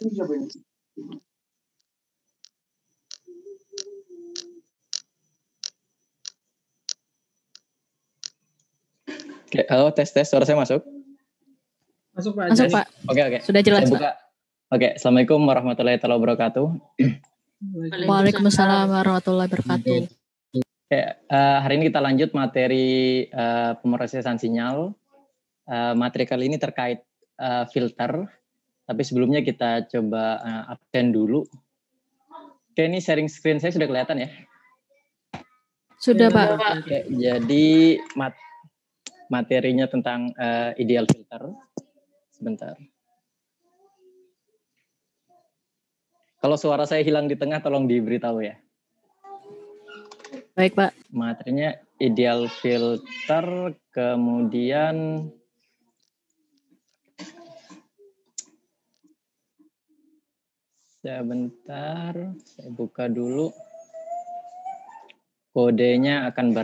Oke, halo, tes suara saya masuk? Masuk Pak. Masuk Pak. Oke. Sudah jelas saya buka. Pak. Oke, assalamualaikum warahmatullahi wabarakatuh. Waalaikumsalam warahmatullahi wabarakatuh. Oke, hari ini kita lanjut materi pemrosesan sinyal. Materi kali ini terkait filter, tapi sebelumnya kita coba absen dulu. Oke, ini sharing screen saya sudah kelihatan ya? Sudah Pak. Oke, jadi materinya tentang ideal filter. Sebentar. Kalau suara saya hilang di tengah, tolong diberitahu ya. Baik Pak. Materinya ideal filter, kemudian sebentar, saya buka dulu. Kodenya akan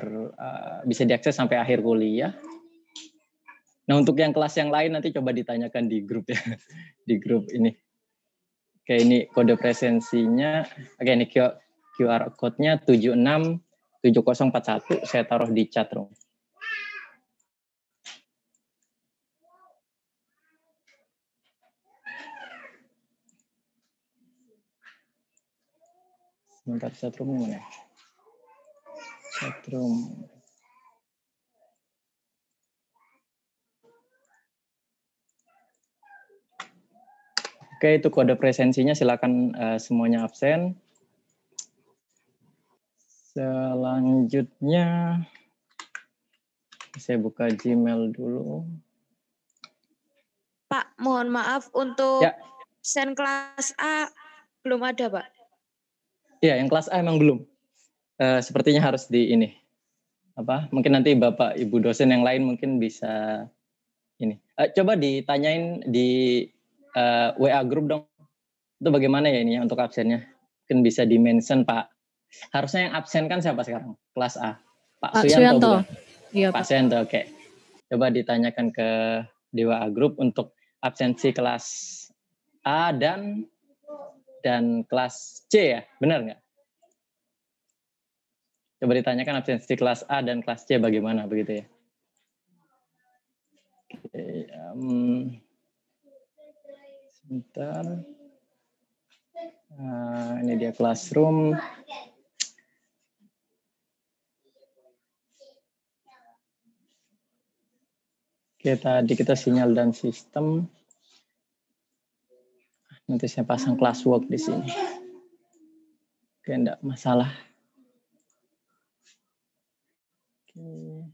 bisa diakses sampai akhir kuliah. Nah, untuk yang kelas yang lain nanti coba ditanyakan di grup ya, di grup ini. Oke, ini kode presensinya. Oke, ini QR code-nya 767041. Saya taruh di chat room. Sebentar, chat room mana? Chat room. Oke, itu kode presensinya, silakan semuanya absen. Selanjutnya, saya buka Gmail dulu. Pak, mohon maaf untuk ya. Absen kelas A belum ada, Pak. Iya, yang kelas A emang belum. Sepertinya harus di ini. Mungkin nanti Bapak Ibu dosen yang lain mungkin bisa ini. Coba ditanyain di WA grup dong. Itu bagaimana ya ini ya untuk absennya? Mungkin bisa di-mention Pak. Harusnya yang absen kan siapa sekarang? Kelas A. Pak Suyanto. Iya, Pak Suyanto, oke. Coba ditanyakan ke WA grup untuk absensi kelas A dan kelas C ya, benar nggak? Coba ditanyakan absensi kelas A dan kelas C bagaimana begitu ya. Oke, sebentar. Ini dia classroom. Oke, tadi kita sinyal dan sistem. Nanti saya pasang classwork di sini. Oke, enggak masalah. Oke.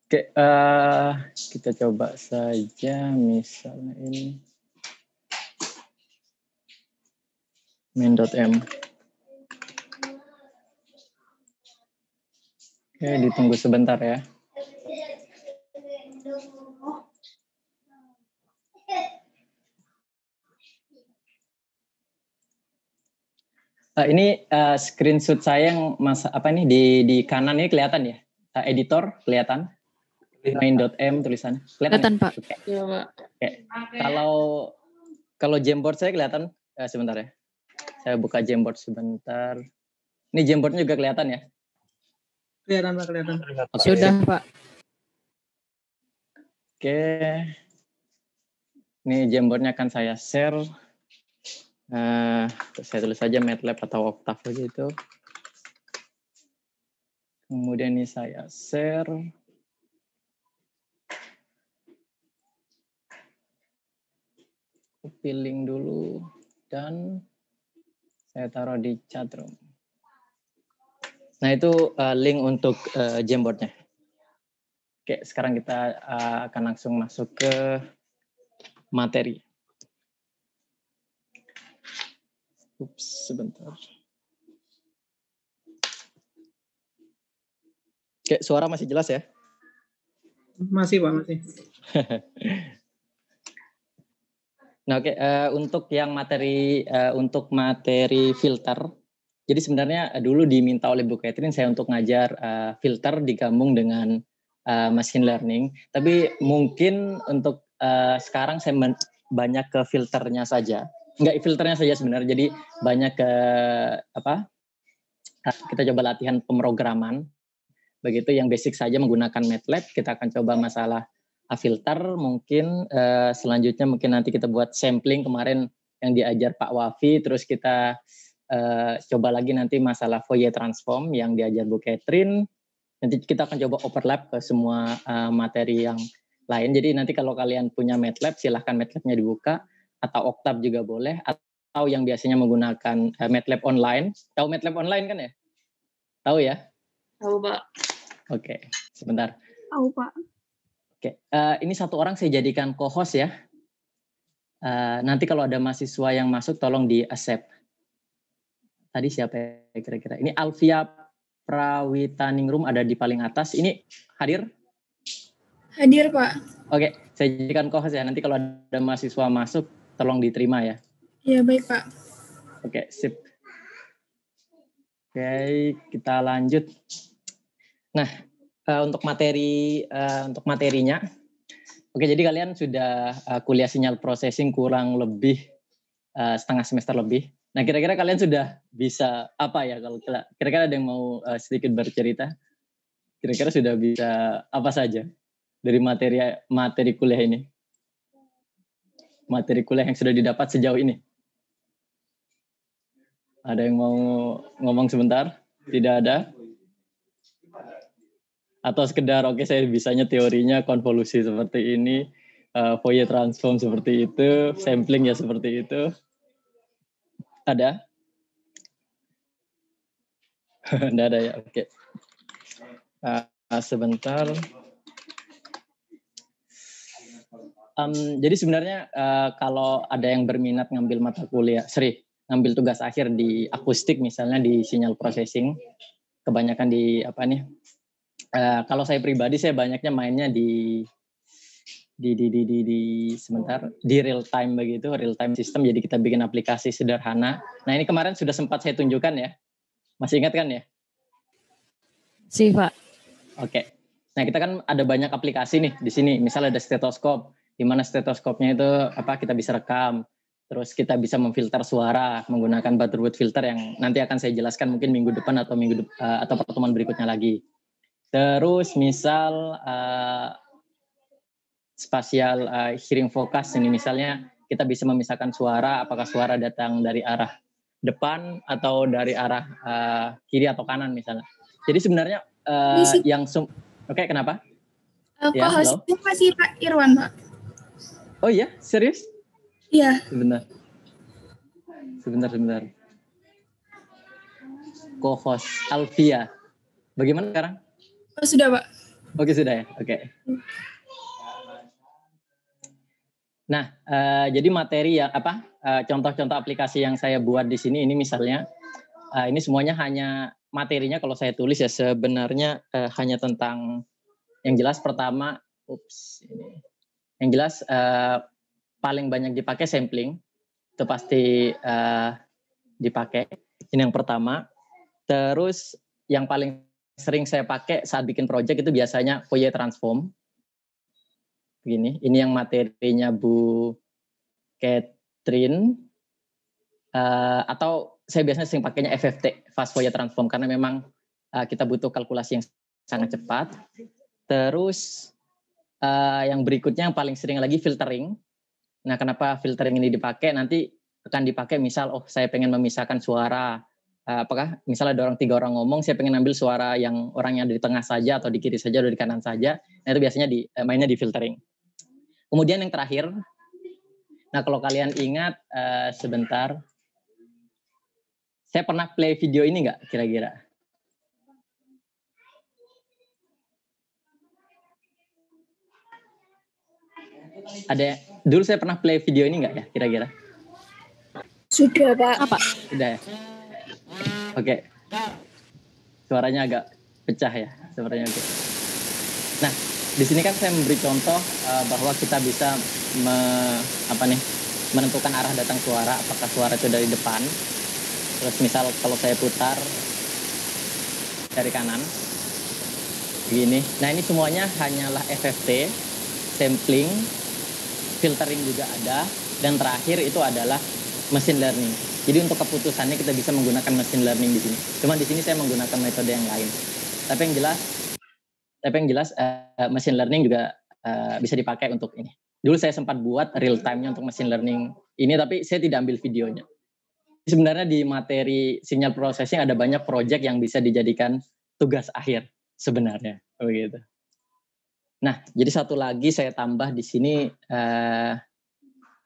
Oke, kita coba saja misalnya ini main.m. Oke, ditunggu sebentar ya. Ini screenshot saya yang di kanan ini kelihatan ya? Editor kelihatan? Main.m tulisannya. Kelihatan Pak. Iya, Pak. Oke. Kalau Jamboard saya kelihatan, sebentar ya. Saya buka Jamboard sebentar. Ini Jamboardnya juga kelihatan ya? Kelihatan Pak, kelihatan. Okay. Sudah Pak. Oke. Ini Jamboardnya akan saya share. Saya tulis saja MATLAB atau Octave gitu. Kemudian ini saya share. Copy link dulu dan saya taruh di chat room. Nah, itu link untuk Jamboardnya. Oke, sekarang kita akan langsung masuk ke materi. Ups, sebentar. Oke, suara masih jelas ya? Masih Pak, masih. Nah, oke, untuk yang untuk materi filter, jadi sebenarnya dulu diminta oleh Bu Catherine saya untuk ngajar filter digabung dengan machine learning. Tapi mungkin untuk sekarang saya banyak ke filternya saja. Enggak filternya saja sebenarnya. Jadi banyak ke kita coba latihan pemrograman. Begitu yang basic saja menggunakan MATLAB. Kita akan coba masalah filter mungkin selanjutnya mungkin nanti kita buat sampling kemarin yang diajar Pak Wafi, terus kita coba lagi nanti masalah Fourier transform yang diajar Bu Catherine. Nanti kita akan coba overlap ke semua materi yang lain. Jadi nanti kalau kalian punya MATLAB silahkan MATLAB-nya dibuka, atau Octave juga boleh, atau yang biasanya menggunakan MATLAB online. Tahu MATLAB online kan ya? Tahu ya? Tahu, Pak. Oke, sebentar. Tahu, Pak. Oke, ini satu orang saya jadikan co-host ya. Nanti kalau ada mahasiswa yang masuk tolong di-accept. Tadi siapa ya kira-kira? Ini Alfia Prawitaningrum ada di paling atas. Ini hadir? Hadir, Pak. Oke, saya jadikan co-host ya. Nanti kalau ada mahasiswa masuk tolong diterima ya. Iya, baik, Pak. Oke, sip. Oke, kita lanjut. Nah, untuk materinya, oke, jadi kalian sudah kuliah sinyal processing kurang lebih setengah semester lebih. Nah, kira-kira kalian sudah bisa apa ya kalau kira-kira ada yang mau sedikit bercerita? Kira-kira sudah bisa apa saja dari materi kuliah ini? Materi kuliah yang sudah didapat sejauh ini? Ada yang mau ngomong sebentar? Tidak ada? Atau sekedar oke, saya bisanya teorinya konvolusi seperti ini, Fourier transform seperti itu, sampling ya seperti itu. Ada? Tidak ada ya, oke. Sebentar. Jadi sebenarnya kalau ada yang berminat ngambil mata kuliah, ngambil tugas akhir di akustik misalnya di sinyal processing, kebanyakan di kalau saya pribadi saya banyaknya mainnya di real time begitu, real time system. Jadi kita bikin aplikasi sederhana. Nah, ini kemarin sudah sempat saya tunjukkan ya. Masih ingat kan ya? Sih, Pak. Oke. Nah, kita kan ada banyak aplikasi nih di sini. Misal ada stetoskop, di mana stetoskopnya itu kita bisa rekam. Terus kita bisa memfilter suara menggunakan Butterworth filter yang nanti akan saya jelaskan mungkin minggu depan atau atau pertemuan berikutnya lagi. Terus misal spasial hearing focus ini misalnya kita bisa memisahkan suara, apakah suara datang dari arah depan atau dari arah kiri atau kanan misalnya. Jadi sebenarnya oke, kenapa? Ya, Co-hostnya masih Pak Irwan, Pak. Oh iya, serius? Iya. Sebentar. Co-host Alfia. Bagaimana sekarang? Oh, sudah, Pak. Oke, sudah ya. Oke. Nah, jadi materi yang contoh-contoh aplikasi yang saya buat di sini ini misalnya ini semuanya hanya materinya kalau saya tulis ya sebenarnya hanya tentang yang jelas pertama yang jelas paling banyak dipakai sampling, itu pasti dipakai. Ini yang pertama. Terus yang paling sering saya pakai saat bikin project itu biasanya Fourier transform. Begini, ini yang materinya Bu Catherine. Atau saya biasanya sering pakainya FFT, Fast Fourier Transform, karena memang kita butuh kalkulasi yang sangat cepat. Terus yang berikutnya yang paling sering lagi filtering. Nah, kenapa filtering ini dipakai? Nanti akan dipakai misal, saya pengen memisahkan suara. Apakah misalnya ada 3 orang ngomong, saya pengen ambil suara yang orang yang di tengah saja atau di kiri saja atau di kanan saja. Nah, itu biasanya mainnya di filtering. Kemudian yang terakhir, nah kalau kalian ingat sebentar, saya pernah play video ini nggak kira-kira? Dulu saya pernah play video ini nggak ya kira-kira? Sudah, Pak. Apa? Sudah ya? Oke. Suaranya agak pecah ya, sepertinya. Oke. Nah, di sini kan saya memberi contoh bahwa kita bisa menentukan arah datang suara, apakah suara itu dari depan. Terus misal kalau saya putar dari kanan, begini. Nah ini semuanya hanyalah FFT, sampling, filtering juga ada, dan terakhir itu adalah machine learning. Jadi untuk keputusannya kita bisa menggunakan machine learning di sini. Cuma di sini saya menggunakan metode yang lain. Tapi yang jelas machine learning juga bisa dipakai untuk ini. Dulu saya sempat buat real time-nya untuk machine learning ini, tapi saya tidak ambil videonya. Sebenarnya di materi signal processing ada banyak project yang bisa dijadikan tugas akhir sebenarnya, begitu. Nah, jadi satu lagi saya tambah di sini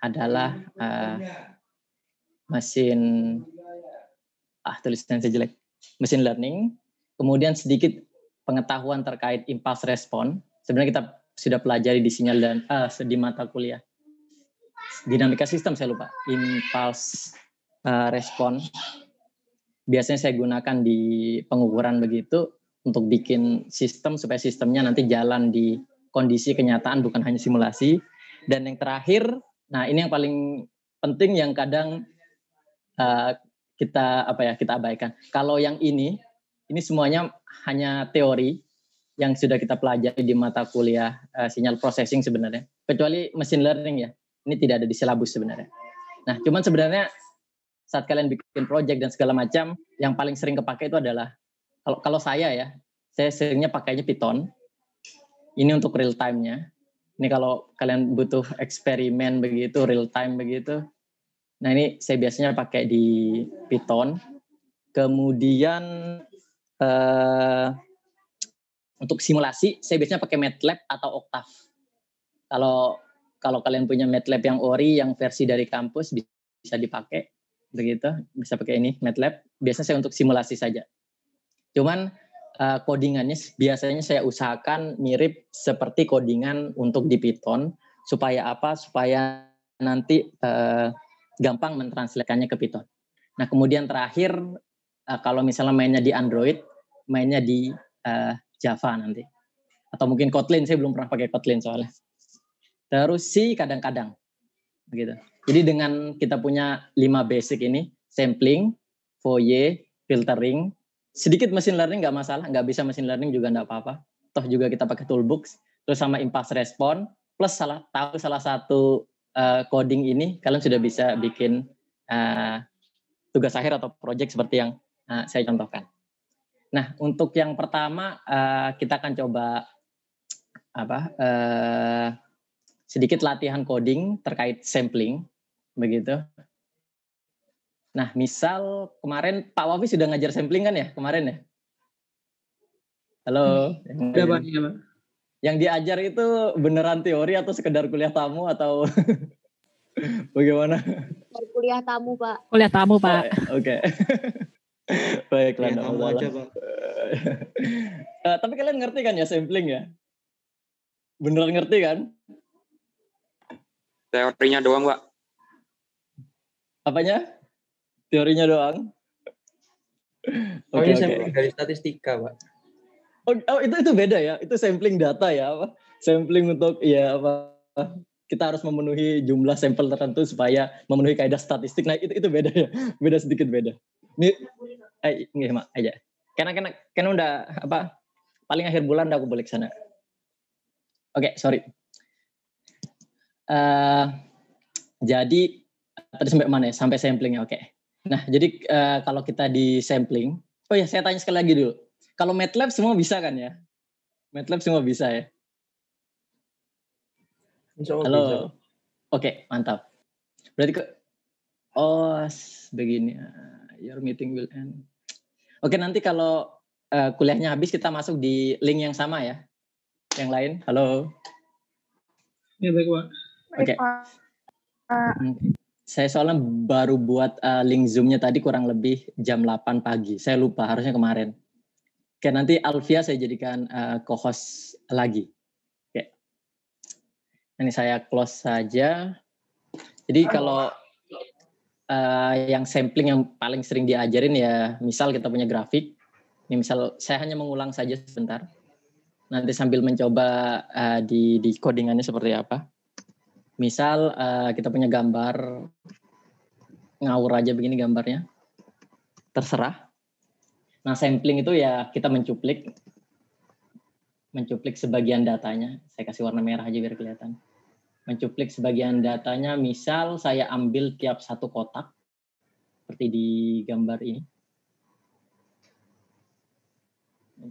adalah tulisan saya jelek, machine learning. Kemudian sedikit pengetahuan terkait impulse response. Sebenarnya kita sudah pelajari di sinyal dan di mata kuliah dinamika sistem, saya lupa. Impulse respon biasanya saya gunakan di pengukuran begitu untuk bikin sistem supaya sistemnya nanti jalan di kondisi kenyataan bukan hanya simulasi. Dan yang terakhir, nah ini yang paling penting yang kadang kita abaikan. Kalau yang ini semuanya hanya teori yang sudah kita pelajari di mata kuliah sinyal processing sebenarnya, kecuali machine learning ya. Ini tidak ada di silabus sebenarnya. Nah, cuman sebenarnya saat kalian bikin project dan segala macam, yang paling sering kepake itu adalah kalau saya seringnya pakainya Python. Ini untuk real time-nya. Ini kalau kalian butuh eksperimen begitu, real time begitu. Nah, ini saya biasanya pakai di Python. Kemudian untuk simulasi, saya biasanya pakai MATLAB atau Octave. Kalau kalian punya MATLAB yang ori, yang versi dari kampus, bisa dipakai. Begitu, bisa pakai ini, MATLAB. Biasanya saya untuk simulasi saja. Cuman codingannya biasanya saya usahakan mirip seperti codingan untuk di Python. Supaya apa? Supaya nanti gampang mentranslatekannya ke Python. Nah, kemudian terakhir, kalau misalnya mainnya di Android, mainnya di Java nanti. Atau mungkin Kotlin, saya belum pernah pakai Kotlin soalnya. Terus C kadang-kadang. Begitu. Jadi dengan kita punya 5 basic ini, sampling, Fourier, filtering, sedikit machine learning nggak masalah, nggak bisa machine learning juga nggak apa-apa. Toh juga kita pakai toolbox, terus sama impulse response, plus salah satu coding ini, kalian sudah bisa bikin tugas akhir atau project seperti yang saya contohkan. Nah, untuk yang pertama kita akan coba sedikit latihan coding terkait sampling, begitu. Nah, misal kemarin Pak Wafi sudah ngajar sampling kan ya kemarin ya? Halo. Udah Pak, ya Pak. Yang diajar itu beneran teori atau sekedar kuliah tamu atau bagaimana? Kuliah tamu, Pak. Kuliah tamu, Pak. Oke. Baiklah. Ya, tamu aja, Pak. Tapi kalian ngerti kan ya sampling ya? Beneran ngerti kan? Teorinya doang, Pak. Apanya? Teorinya doang. Oke. Sampling dari statistika, Pak. Oh, itu beda ya. Itu sampling data ya, apa? Sampling untuk kita harus memenuhi jumlah sampel tertentu supaya memenuhi kaidah statistik. Nah, itu beda ya. Beda sedikit beda. Ini nggih, Mak, aja. Karena udah paling akhir bulan udah aku balik sana. Oke, sorry. Jadi tadi sampai mana ya? Sampai samplingnya, oke. Nah, jadi kalau kita di sampling, oh ya saya tanya sekali lagi dulu. Kalau MATLAB semua bisa kan ya? MATLAB semua bisa ya? Halo. Bisa. Oke, mantap. Berarti begini. Your meeting will end. Oke, nanti kalau kuliahnya habis kita masuk di link yang sama ya. Yang lain, halo. Ya, baik, Pak. Oke. Saya soalnya baru buat link Zoom-nya tadi kurang lebih jam 8 pagi. Saya lupa, harusnya kemarin. Oke, nanti Alfia saya jadikan co-host lagi. Oke. Ini saya close saja. Jadi kalau yang sampling yang paling sering diajarin ya, misal kita punya grafik. Ini misal saya hanya mengulang saja sebentar. Nanti sambil mencoba di codingannya seperti apa. Misal kita punya gambar ngawur aja begini gambarnya, terserah. Nah sampling itu ya kita mencuplik sebagian datanya. Saya kasih warna merah aja biar kelihatan. Mencuplik sebagian datanya, misal saya ambil tiap satu kotak seperti di gambar ini.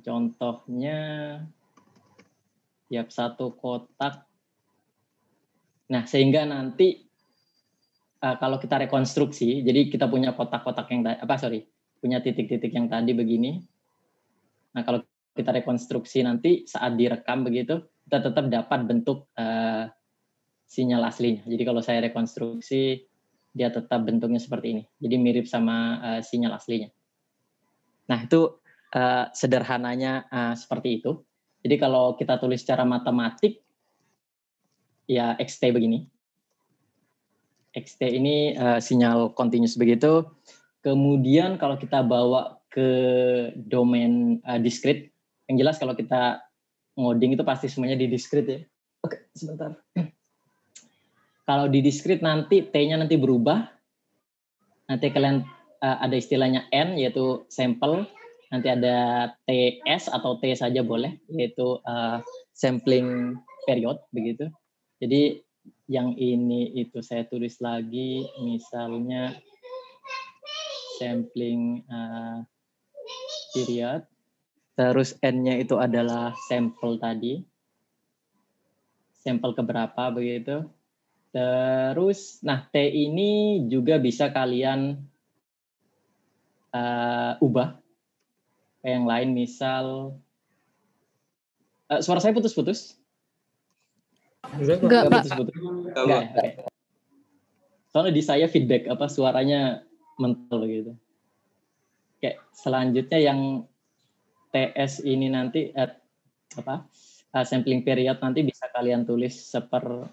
Contohnya tiap satu kotak. Nah, sehingga nanti kalau kita rekonstruksi, jadi kita punya kotak-kotak yang punya titik-titik yang tadi begini. Nah, kalau kita rekonstruksi nanti saat direkam begitu, kita tetap dapat bentuk sinyal aslinya. Jadi kalau saya rekonstruksi, dia tetap bentuknya seperti ini. Jadi mirip sama sinyal aslinya. Nah, itu sederhananya seperti itu. Jadi kalau kita tulis secara matematik, ya XT begini. XT ini sinyal continuous begitu. Kemudian kalau kita bawa ke domain discrete, yang jelas kalau kita ngoding itu pasti semuanya di discrete ya. Oke, sebentar. Kalau di discrete nanti T-nya nanti berubah. Nanti kalian ada istilahnya N, yaitu sample. Nanti ada TS atau T saja boleh, yaitu sampling period begitu. Jadi yang ini itu saya tulis lagi, misalnya sampling period. Terus N-nya itu adalah sampel tadi. Sampel keberapa begitu. Terus, nah T ini juga bisa kalian ubah. Kayak yang lain, misal, suara saya putus-putus? Enggak, Pak. Putus-putus? Enggak, ya? Okay. Soalnya di saya feedback, suaranya mental gitu. Oke, selanjutnya yang TS ini nanti, sampling period nanti bisa kalian tulis seper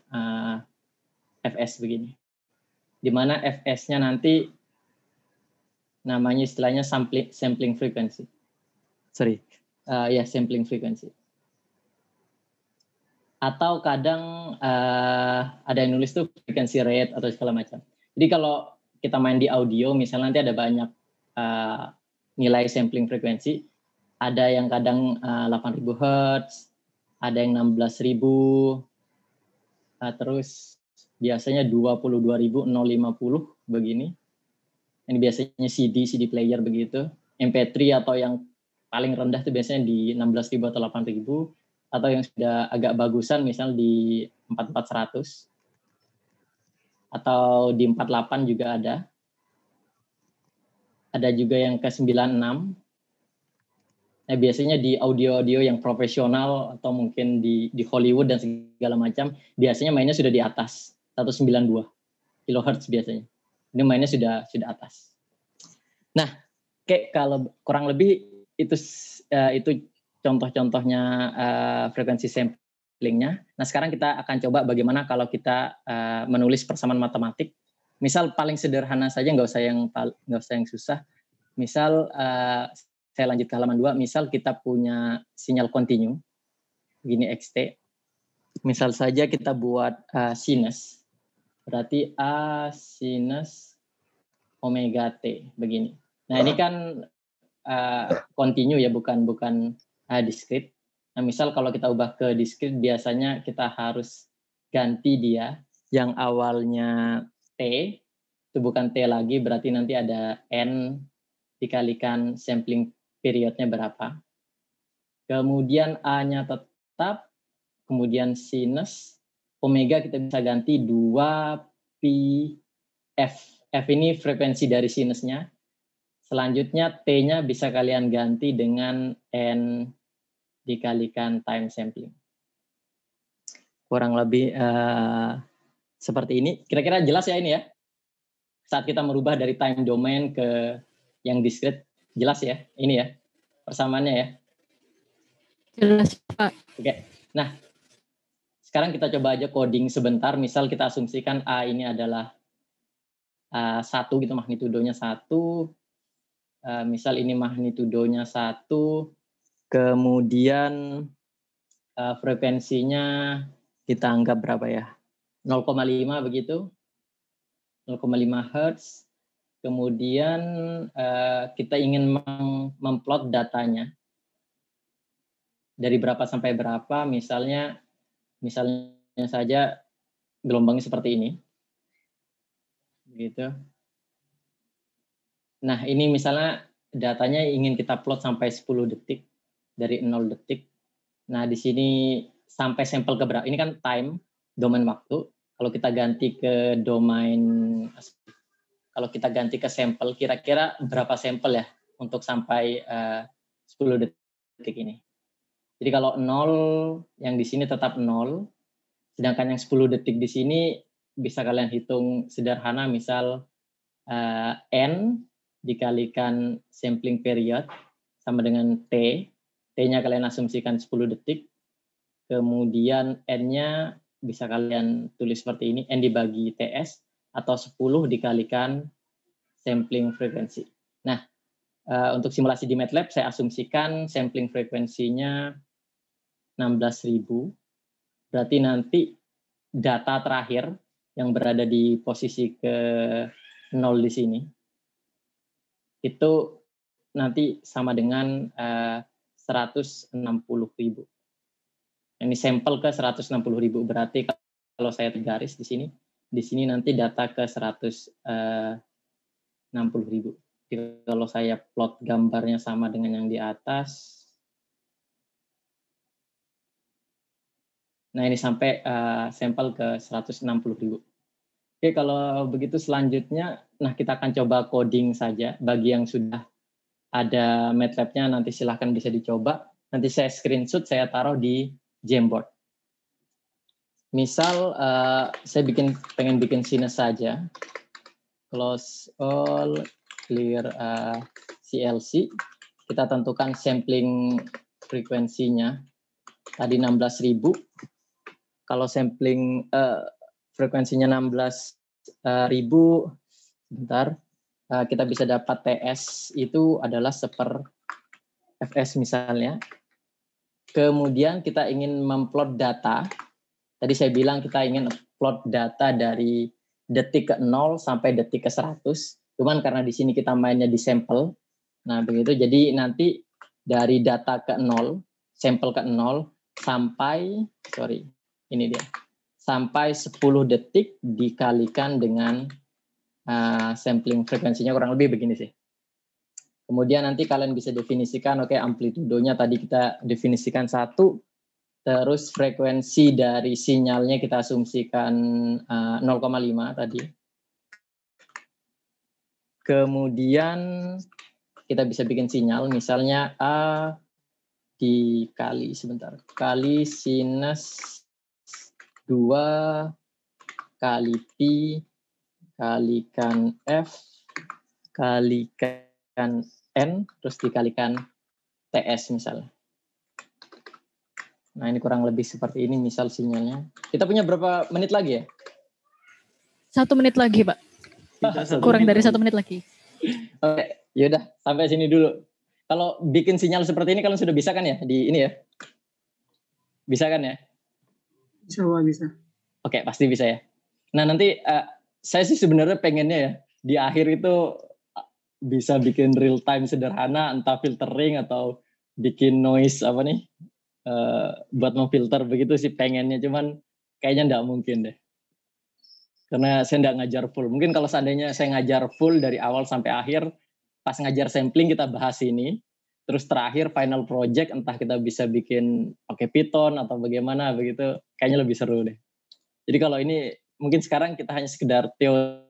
FS begini. Di mana FS-nya nanti namanya istilahnya sampling frequency. Sampling frequency. Atau kadang ada yang nulis tuh frequency rate atau segala macam. Jadi kalau kita main di audio, misalnya nanti ada banyak nilai sampling frequency. Ada yang kadang 8.000 Hz, ada yang 16.000, terus biasanya 22.050 begini. Ini biasanya CD player begitu. MP3 atau yang paling rendah itu biasanya di 16.000 atau 8.000, atau yang sudah agak bagusan misal di 4400 atau di 48 juga ada. Ada juga yang ke 96. Nah, biasanya di audio-audio yang profesional atau mungkin di Hollywood dan segala macam, biasanya mainnya sudah di atas 192 kHz biasanya. Ini mainnya sudah atas. Nah, kayak kalau kurang lebih itu contoh-contohnya frekuensi samplingnya. Nah, sekarang kita akan coba bagaimana kalau kita menulis persamaan matematik. Misal paling sederhana saja, nggak usah yang susah. Misal saya lanjut ke halaman 2. Misal kita punya sinyal kontinu, begini XT. Misal saja kita buat sinus, berarti A sinus omega T, begini. Nah ini kan kontinu ya, bukan discrete. Nah misal kalau kita ubah ke discrete, biasanya kita harus ganti dia. Yang awalnya T, itu bukan T lagi, berarti nanti ada N dikalikan sampling periodnya berapa. Kemudian A-nya tetap, kemudian sinus, omega kita bisa ganti 2pi F. F ini frekuensi dari sinusnya. Selanjutnya T-nya bisa kalian ganti dengan N dikalikan time sampling. Kurang lebih seperti ini. Kira-kira jelas ya ini ya? Saat kita merubah dari time domain ke yang discrete, jelas ya? Ini ya, persamaannya ya? Jelas, Pak. Oke. Nah, sekarang kita coba aja coding sebentar. Misal kita asumsikan A ini adalah 1 gitu, magnitudonya 1. Misal ini magnitudonya 1, kemudian frekuensinya kita anggap berapa ya? 0,5 begitu, 0,5 Hz. Kemudian kita ingin memplot datanya dari berapa sampai berapa, misalnya saja gelombangnya seperti ini, begitu. Nah ini misalnya datanya ingin kita plot sampai 10 detik dari 0 detik. Nah di sini sampai sampel ke berapa? Ini kan time, domain waktu. Kalau kita ganti ke sampel, kira-kira berapa sampel ya untuk sampai 10 detik ini. Jadi kalau 0, yang di sini tetap 0, sedangkan yang 10 detik di sini bisa kalian hitung sederhana, misal N dikalikan sampling period sama dengan T. T-nya kalian asumsikan 10 detik. Kemudian N-nya bisa kalian tulis seperti ini, N dibagi TS, atau 10 dikalikan sampling frekuensi. Nah, untuk simulasi di MATLAB saya asumsikan sampling frekuensinya 16.000. Berarti nanti data terakhir yang berada di posisi ke 0 di sini itu nanti sama dengan 160.000. Ini sampel ke 160.000, berarti kalau saya garis di sini nanti data ke 160.000. Jadi kalau saya plot gambarnya sama dengan yang di atas, nah ini sampai sampel ke 160.000. Oke, kalau begitu selanjutnya, nah kita akan coba coding saja. Bagi yang sudah ada MATLAB-nya nanti silahkan bisa dicoba. Nanti saya screenshot, saya taruh di Jamboard. Misal saya pengen bikin sinus saja. Close all, clear CLC. Kita tentukan sampling frekuensinya. Tadi 16.000. Kalau sampling frekuensinya 16.000, sebentar, kita bisa dapat TS itu adalah seper Fs misalnya. Kemudian kita ingin memplot data. Tadi saya bilang kita ingin plot data dari detik ke 0 sampai detik ke 100. Cuman karena di sini kita mainnya di sampel. Nah, begitu. Jadi nanti dari data ke 0, sampel ke 0 sampai sampai 10 detik dikalikan dengan sampling frekuensinya, kurang lebih begini sih. Kemudian nanti kalian bisa definisikan, oke, amplitudonya tadi kita definisikan 1, terus frekuensi dari sinyalnya kita asumsikan 0,5 tadi. Kemudian kita bisa bikin sinyal, misalnya A dikali sinus 2 kali P kalikan F kalikan N terus dikalikan TS misalnya. Nah ini kurang lebih seperti ini misal sinyalnya. Kita punya berapa menit lagi ya? 1 menit lagi, Pak. Kurang dari 1 menit lagi. Oke, yaudah sampai sini dulu. Kalau bikin sinyal seperti ini kalian sudah bisa kan ya di ini ya? Bisa kan ya? Bisa, Pak, bisa. Oke, pasti bisa ya. Nah nanti saya sih sebenarnya pengennya ya di akhir itu bisa bikin real time sederhana, entah filtering atau bikin noise buat memfilter begitu sih pengennya, cuman kayaknya nggak mungkin deh. Karena saya nggak ngajar full. Mungkin kalau seandainya saya ngajar full dari awal sampai akhir, pas ngajar sampling kita bahas ini, terus terakhir final project entah kita bisa bikin pakai Python atau bagaimana begitu, kayaknya lebih seru deh. Jadi kalau ini mungkin sekarang kita hanya sekedar teori.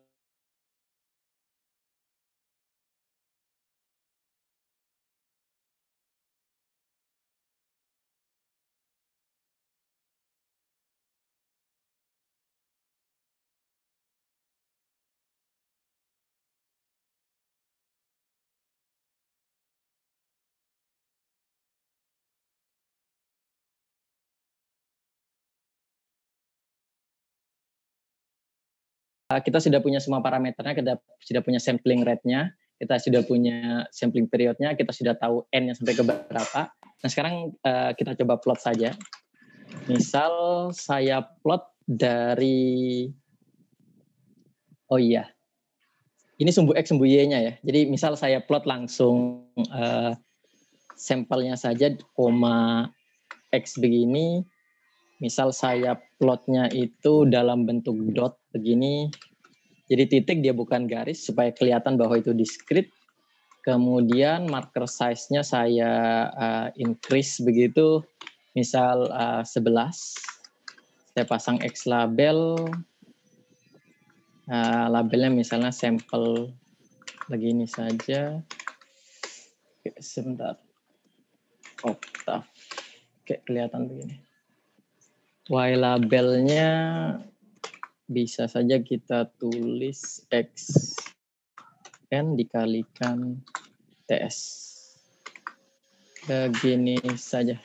Kita sudah punya semua parameternya, kita sudah punya sampling rate-nya, kita sudah punya sampling periodnya, kita sudah tahu N-nya sampai ke berapa. Nah sekarang kita coba plot saja. Misal saya plot dari, oh iya, ini sumbu X, sumbu Y-nya ya. Jadi misal saya plot langsung sampelnya saja, koma X begini. Misal saya plotnya itu dalam bentuk dot begini. Jadi titik dia bukan garis supaya kelihatan bahwa itu diskrit. Kemudian marker size-nya saya increase begitu. Misal 11. Saya pasang X label. Labelnya misalnya sampel begini saja. Oke, sebentar. Octave. Oke, kelihatan begini. Y labelnya bisa saja kita tulis X N dikalikan TS. Begini saja.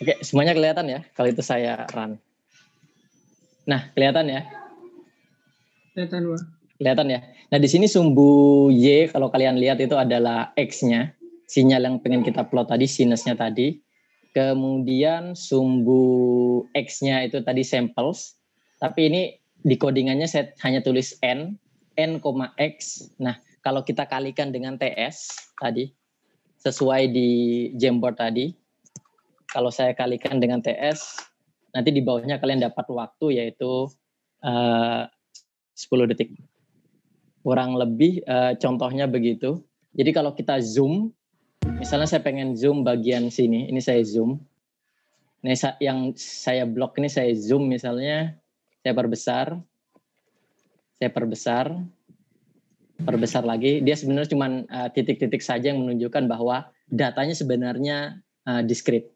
Oke, semuanya kelihatan ya kalau itu saya run. Nah, kelihatan ya? Kelihatan, Pak. Kelihatan ya? Nah, di sini sumbu Y kalau kalian lihat itu adalah X-nya, sinyal yang pengen kita plot tadi, sinusnya tadi. Kemudian sumbu X-nya itu tadi samples. Tapi ini di codingannya saya hanya tulis N, X. Nah, kalau kita kalikan dengan TS tadi, sesuai di Jamboard tadi, kalau saya kalikan dengan TS, nanti di bawahnya kalian dapat waktu yaitu 10 detik. Kurang lebih contohnya begitu. Jadi kalau kita zoom, misalnya saya pengen zoom bagian sini, ini saya zoom. Nah, yang saya blok ini saya zoom misalnya, saya perbesar lagi. Dia sebenarnya cuma titik-titik saja yang menunjukkan bahwa datanya sebenarnya diskrit.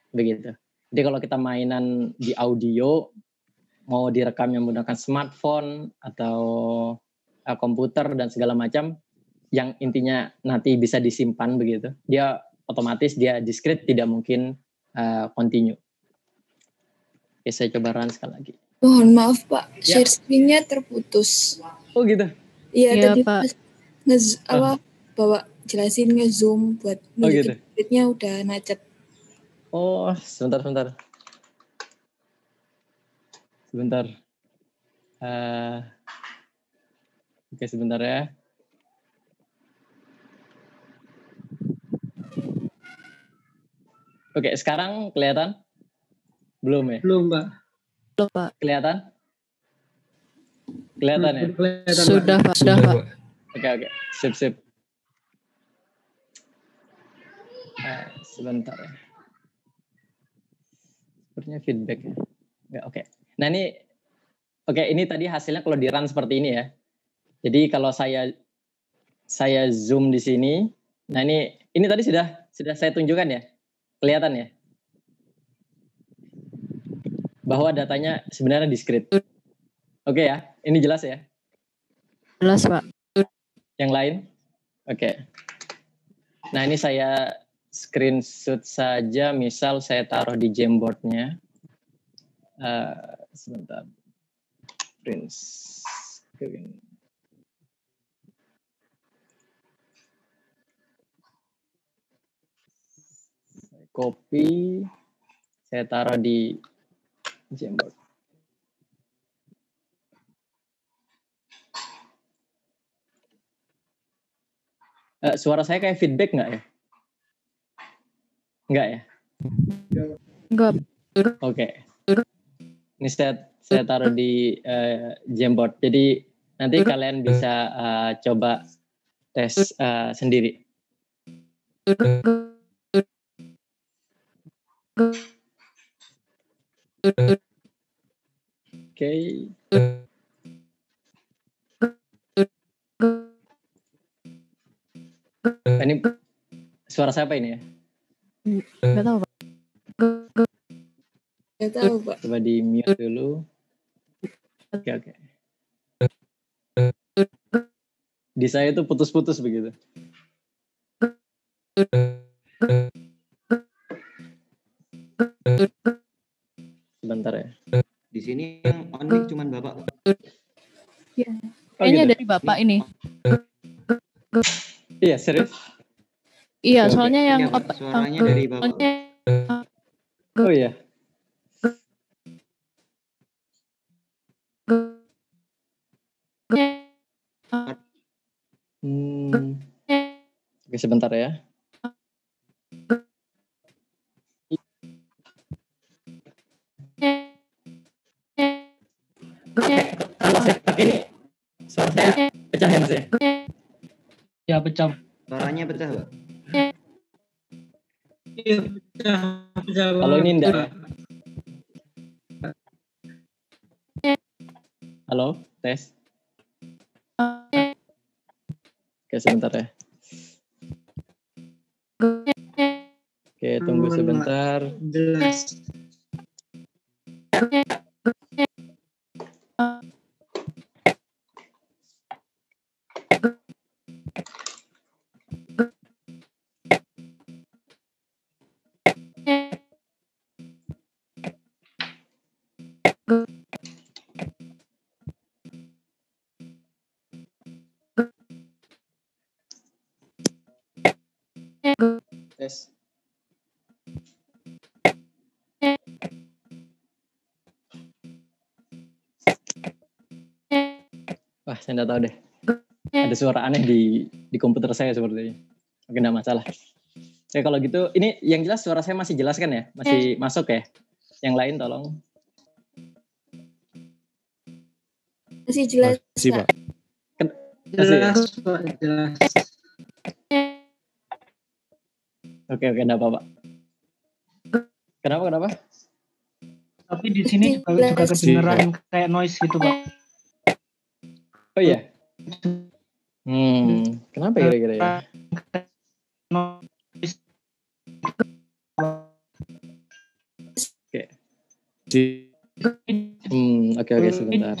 Begitu. Jadi kalau kita mainan di audio, mau direkamnya menggunakan smartphone atau komputer dan segala macam, yang intinya nanti bisa disimpan begitu, dia otomatis dia diskrit, tidak mungkin continue. Oke, saya coba run sekali lagi. Mohon maaf Pak, Ya. share screen-nya terputus. Oh gitu? Iya, Iya, tadi Pak. pas bawa jelasin nge-zoom buat gitu. nunjukin screen-nya udah macet. Oh, sebentar. Oke, sebentar ya. Oke, sekarang kelihatan? Belum ya? Belum, Pak. Belum, Pak. Kelihatan? Kelihatan ya? Kelihatan, Sudah, Pak. Sudah, Pak. Oke. Sip. Sebentar ya. Sepertinya feedback ya. Enggak, oke. Nah ini tadi hasilnya kalau di run seperti ini ya. Jadi kalau saya zoom di sini. Nah ini tadi sudah saya tunjukkan ya. Kelihatan ya? Bahwa datanya sebenarnya diskrit. Oke ya, ini jelas ya? Jelas, Pak. Yang lain? Oke. Nah ini saya screenshot saja, misal saya taruh di Jamboard-nya. Sebentar. Print screen. Copy. Saya taruh di Jamboard. Suara saya kayak feedback nggak ya? Nggak ya? Enggak. Oke. Ini saya taruh di Jamboard. Jadi nanti kalian bisa coba tes sendiri. Oke. Ini suara siapa ini ya? Enggak tahu, Pak. Nggak tahu Pak. Coba di mute dulu. Oke. Di saya itu putus-putus begitu. Sebentar ya. Di sini yang on mic cuman Bapak. Iya. Oh, Kayaknya gitu? dari Bapak ini. Iya, serius? Iya, Oke. soalnya yang Iya, Pak. Suaranya dari Bapak. soalnya Oh iya. Oke, sebentar ya. Ini suara saya pecah ya Mas ya? Ya pecah. Suaranya pecah, Pak. Iya pecah. Kalau ini enggak ya? Halo, tes. Oke, sebentar ya. Oke, tunggu sebentar. Jelas. Tes. Wah, saya nggak tahu deh. Ada suara aneh di komputer saya sepertinya. Oke, nggak masalah. Ya kalau gitu, ini yang jelas suara saya masih jelas kan ya? Masih masuk ya? Yang lain tolong. Masih jelas, Masih, Pak. Pak. Jelas, Pak. Jelas. Oke, enggak apa-apa. Kenapa? Tapi di sini juga kedengeran kayak noise gitu, Pak. Oh iya? Kenapa kira-kira ya? Noise. Oke. Di Oke, sebentar.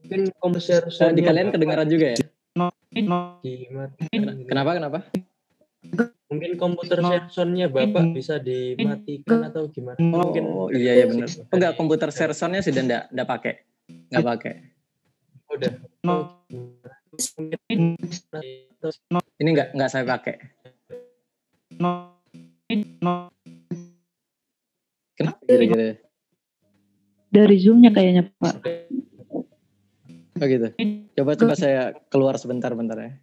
Mungkin komputer Di kalian kedengaran juga ya? dimatikan. Kenapa? Mungkin komputer sensornya Bapak bisa dimatikan atau gimana? Mungkin Oh iya benar. Oh enggak, komputer sensornya sudah enggak pakai. Enggak pakai. udah. Ini enggak saya pakai. Kenapa kira-kira? Dari Zoom-nya kayaknya, Pak. Oh gitu. Coba saya keluar sebentar ya.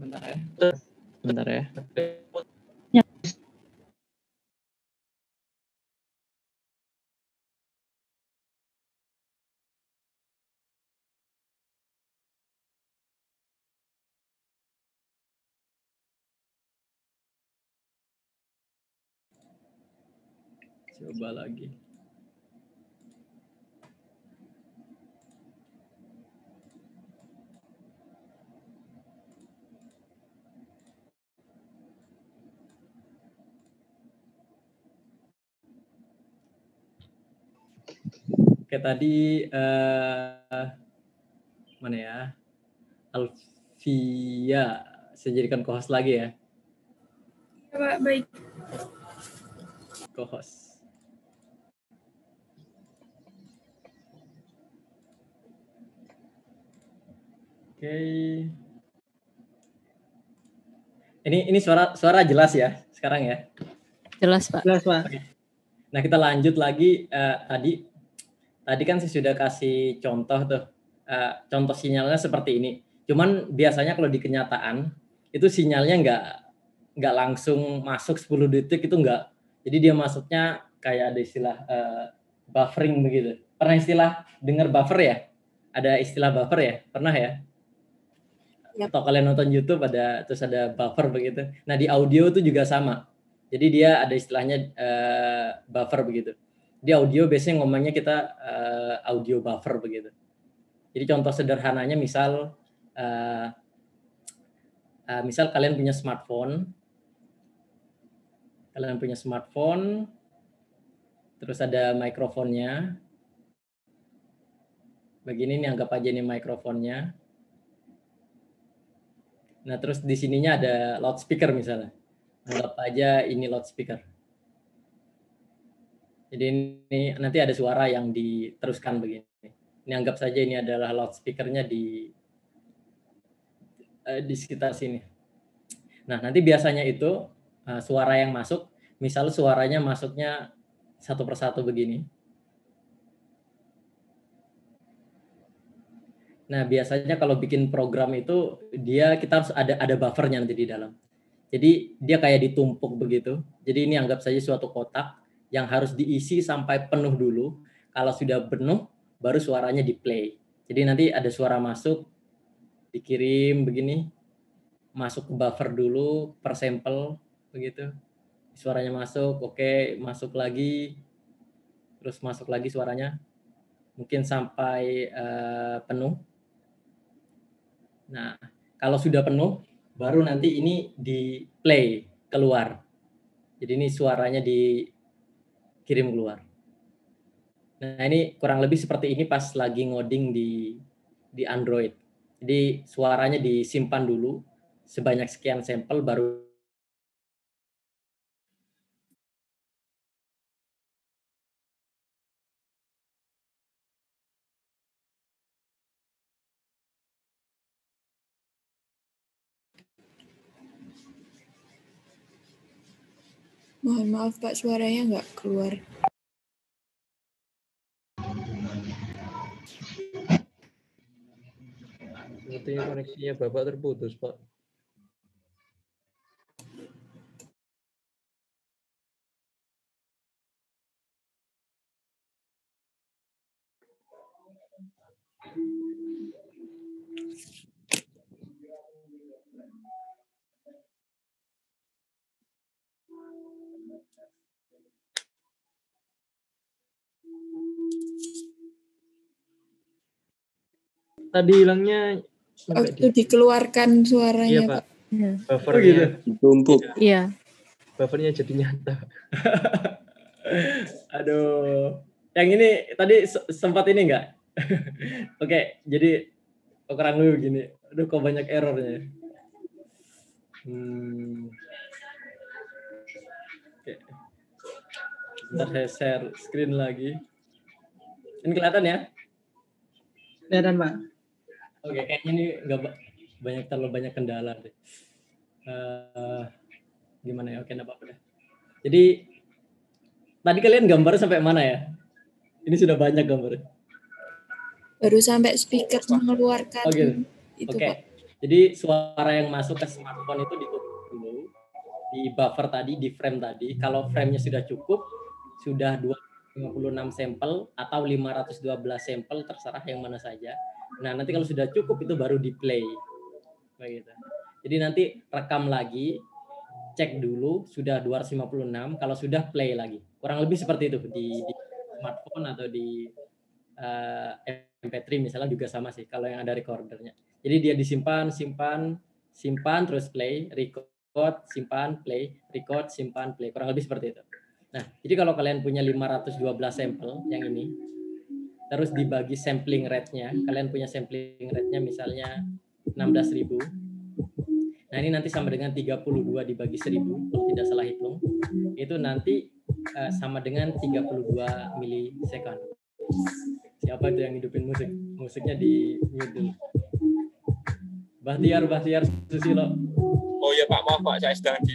Sebentar. Bentar ya. Coba lagi. Oke, tadi mana ya? Alvia, saya jadikan co-host lagi ya. Ya, Pak, baik. Co-host. Oke. Ini suara jelas ya sekarang ya? Jelas, Pak. Jelas, Pak. Oke. Nah, kita lanjut lagi tadi kan saya sudah kasih contoh tuh. Contoh sinyalnya seperti ini. Cuman biasanya kalau di kenyataan itu sinyalnya nggak langsung masuk 10 detik itu nggak. Jadi dia masuknya kayak ada istilah buffering begitu. Pernah dengar buffer ya? Ada istilah buffer ya? Pernah ya? atau kalian nonton YouTube terus ada buffer begitu. Nah di audio itu juga sama. Jadi dia ada istilahnya buffer begitu. Di audio biasanya ngomongnya kita audio buffer begitu. Jadi contoh sederhananya misal misal kalian punya smartphone, terus ada mikrofonnya. Begini nih, anggap aja ini mikrofonnya. Nah, terus di sininya ada loudspeaker misalnya. Anggap aja ini loudspeaker. Jadi ini nanti ada suara yang diteruskan begini. Ini anggap saja ini adalah loudspeakernya di sekitar sini. Nah, nanti biasanya itu suara yang masuk, misal suaranya masuknya satu persatu begini. Nah, biasanya kalau bikin program itu kita harus ada buffernya nanti di dalam. Jadi dia kayak ditumpuk begitu. Jadi ini anggap saja suatu kotak yang harus diisi sampai penuh dulu. Kalau sudah penuh, baru suaranya di-play. Jadi nanti ada suara masuk, dikirim begini, masuk ke buffer dulu per sampel begitu. Suaranya masuk, oke, masuk lagi, terus masuk lagi suaranya, mungkin sampai penuh. Nah, kalau sudah penuh, baru nanti ini di play keluar. Jadi ini suaranya dikirim keluar. Nah, ini kurang lebih seperti ini pas lagi ngoding di Android. Jadi suaranya disimpan dulu sebanyak sekian sampel baru Mohon maaf Pak, suaranya nggak keluar. Sepertinya koneksinya Bapak terputus, Pak. Tadi hilangnya Waktu dikeluarkan suaranya, iya, Pak. Buffernya ditumpuk. Iya. buffernya jadi nyata. Aduh. Yang ini tadi sempat ini enggak? Oke, jadi kurang lebih begini. Aduh, kok banyak errornya. Oke. Bentar saya share screen lagi. Ini kelihatan ya? Kelihatan Pak. Oke, kayaknya ini nggak terlalu banyak kendala deh. Gimana ya? Oke, nggak apa-apa deh. Jadi tadi kalian gambar sampai mana ya? Ini sudah banyak gambarnya. Baru sampai speaker mengeluarkan itu Oke. Pak. Jadi suara yang masuk ke smartphone itu ditutup dulu di buffer tadi, di frame tadi. Kalau frame-nya sudah cukup, sudah 256 sampel atau 512 sampel, terserah yang mana saja. Nah, nanti kalau sudah cukup itu baru di play. Begitu. Jadi nanti rekam lagi, cek dulu sudah 256, kalau sudah play lagi. Kurang lebih seperti itu di smartphone atau di MP3 misalnya juga sama sih kalau yang ada recordernya. Jadi dia disimpan, simpan terus play, record, simpan, play, record, simpan, play. Kurang lebih seperti itu. Nah, jadi kalau kalian punya 512 sampel yang ini, terus dibagi sampling rate-nya, kalian punya sampling rate-nya misalnya 16.000. Nah, ini nanti sama dengan 32 dibagi 1.000, kalau tidak salah hitung. Itu nanti sama dengan 32 milisekund. Siapa itu yang hidupin musik? Musiknya di mute dulu. Bahtiar Susilo. Oh iya Pak, maaf Pak, saya sedang di...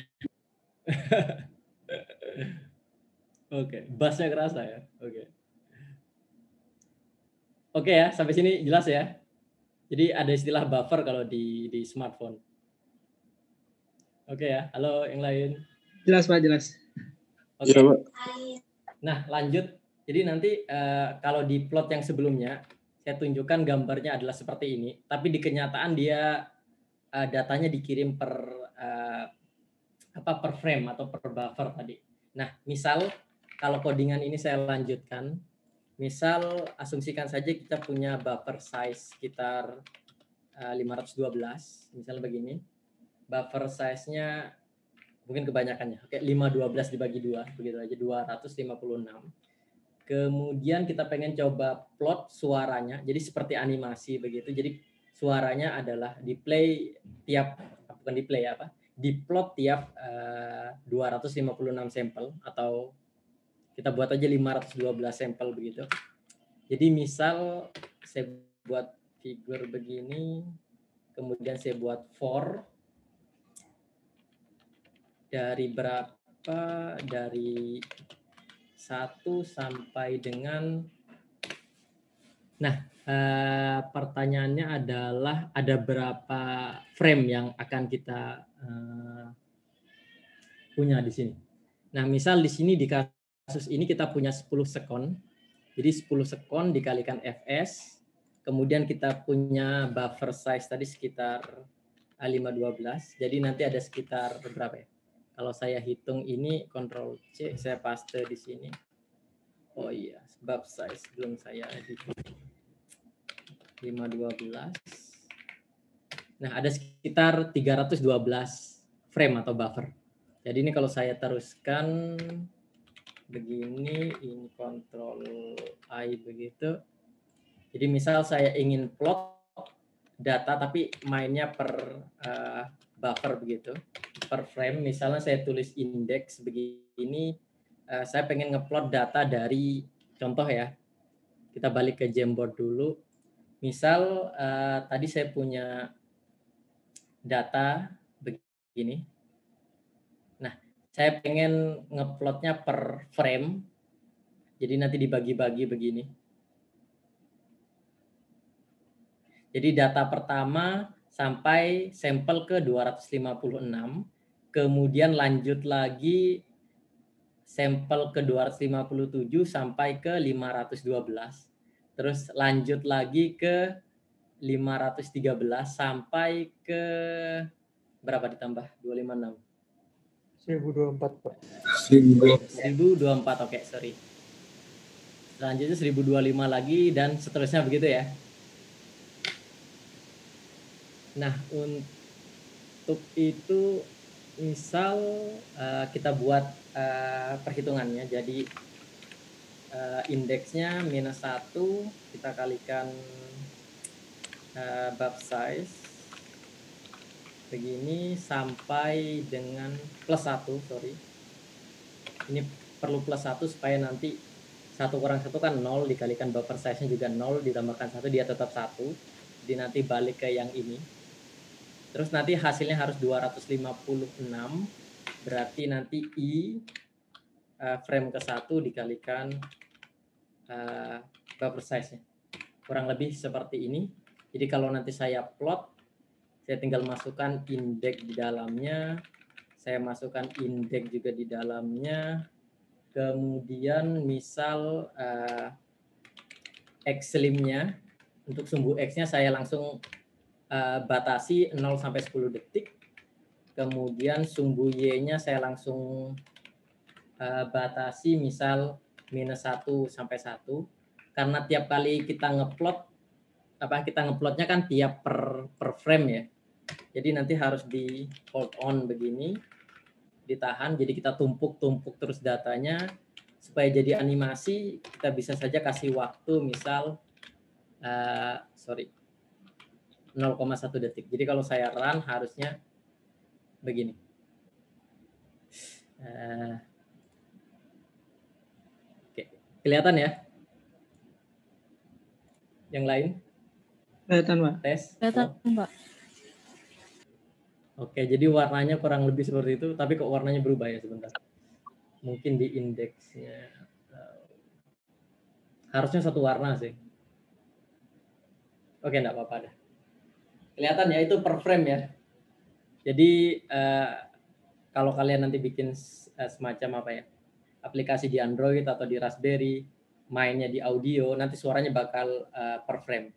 Oke, bassnya kerasa ya. Oke ya, sampai sini jelas ya. Jadi ada istilah buffer kalau di smartphone. Oke ya, halo yang lain. Jelas Pak, jelas. Oke. Ya, Pak. Nah, lanjut. Jadi nanti kalau di plot yang sebelumnya saya tunjukkan gambarnya adalah seperti ini, tapi di kenyataan dia datanya dikirim per per frame atau per buffer tadi. Nah, misal kalau codingan ini saya lanjutkan, misal asumsikan saja kita punya buffer size sekitar 512, misalnya begini. Buffer size-nya mungkin kebanyakannya. Oke, 512 dibagi 2, begitu aja 256. Kemudian kita pengen coba plot suaranya, jadi seperti animasi begitu. Jadi suaranya adalah diplay tiap, bukan diplay apa, diplot tiap 256 sampel, atau kita buat aja 512 sampel begitu. Jadi misal saya buat figur begini, kemudian saya buat for dari berapa, dari 1 sampai dengan, nah pertanyaannya adalah ada berapa frame yang akan kita punya di sini. Nah, misal di sini di kasus ini kita punya 10 sekon. Jadi 10 sekon dikalikan fs, kemudian kita punya buffer size tadi sekitar 512. Jadi nanti ada sekitar berapa ya? Kalau saya hitung ini, Ctrl C, saya paste di sini. Oh iya, buffer size belum saya hitung. 512. Nah, ada sekitar 312 frame atau buffer. Jadi ini kalau saya teruskan begini, ini Ctrl I begitu. Jadi misal saya ingin plot data tapi mainnya per buffer begitu, per frame. Misalnya saya tulis indeks begini, saya pengen ngeplot data dari, contoh ya, kita balik ke Jamboard dulu. Misal tadi saya punya data begini. Nah, saya pengen ngeplotnya per frame. Jadi nanti dibagi-bagi begini. Jadi data pertama sampai sampel ke 256, kemudian lanjut lagi sampel ke 257 sampai ke 512. Terus lanjut lagi ke 513 sampai ke berapa ditambah 256? 1024, Pak. 1024, oke, sorry. Selanjutnya 1025 lagi dan seterusnya begitu ya. Nah, untuk itu misal kita buat perhitungannya. Jadi indeksnya -1, kita kalikan buffer size begini sampai dengan +1, sorry. Ini perlu +1 supaya nanti 1 kurang 1 kan 0, dikalikan buffer size-nya juga 0, ditambahkan 1 dia tetap 1. Jadi nanti balik ke yang ini. Terus nanti hasilnya harus 256, berarti nanti I frame ke-1 dikalikan buffer size-nya. Kurang lebih seperti ini. Jadi kalau nanti saya plot, saya tinggal masukkan indeks di dalamnya, saya masukkan indeks juga di dalamnya, kemudian misal X-lim-nya, untuk sumbu X-nya saya langsung batasi 0 sampai 10 detik. Kemudian sumbu Y-nya saya langsung batasi misal -1 sampai 1. Karena tiap kali kita ngeplot, kita ngeplotnya kan tiap per frame ya. Jadi nanti harus di hold on begini, ditahan. Jadi kita tumpuk-tumpuk terus datanya supaya jadi animasi. Kita bisa saja kasih waktu misal 0,1 detik. Jadi kalau saya run harusnya begini. Oke, kelihatan ya? Yang lain? Kelihatan, Pak. Tes? Kelihatan, Pak. Oke, jadi warnanya kurang lebih seperti itu, tapi kok warnanya berubah ya sebentar. Mungkin di indeksnya. Harusnya satu warna sih. Oke, enggak apa-apa dah. Kelihatan ya, itu per frame ya. Jadi kalau kalian nanti bikin semacam aplikasi di Android atau di Raspberry, mainnya di audio, nanti suaranya bakal per frame.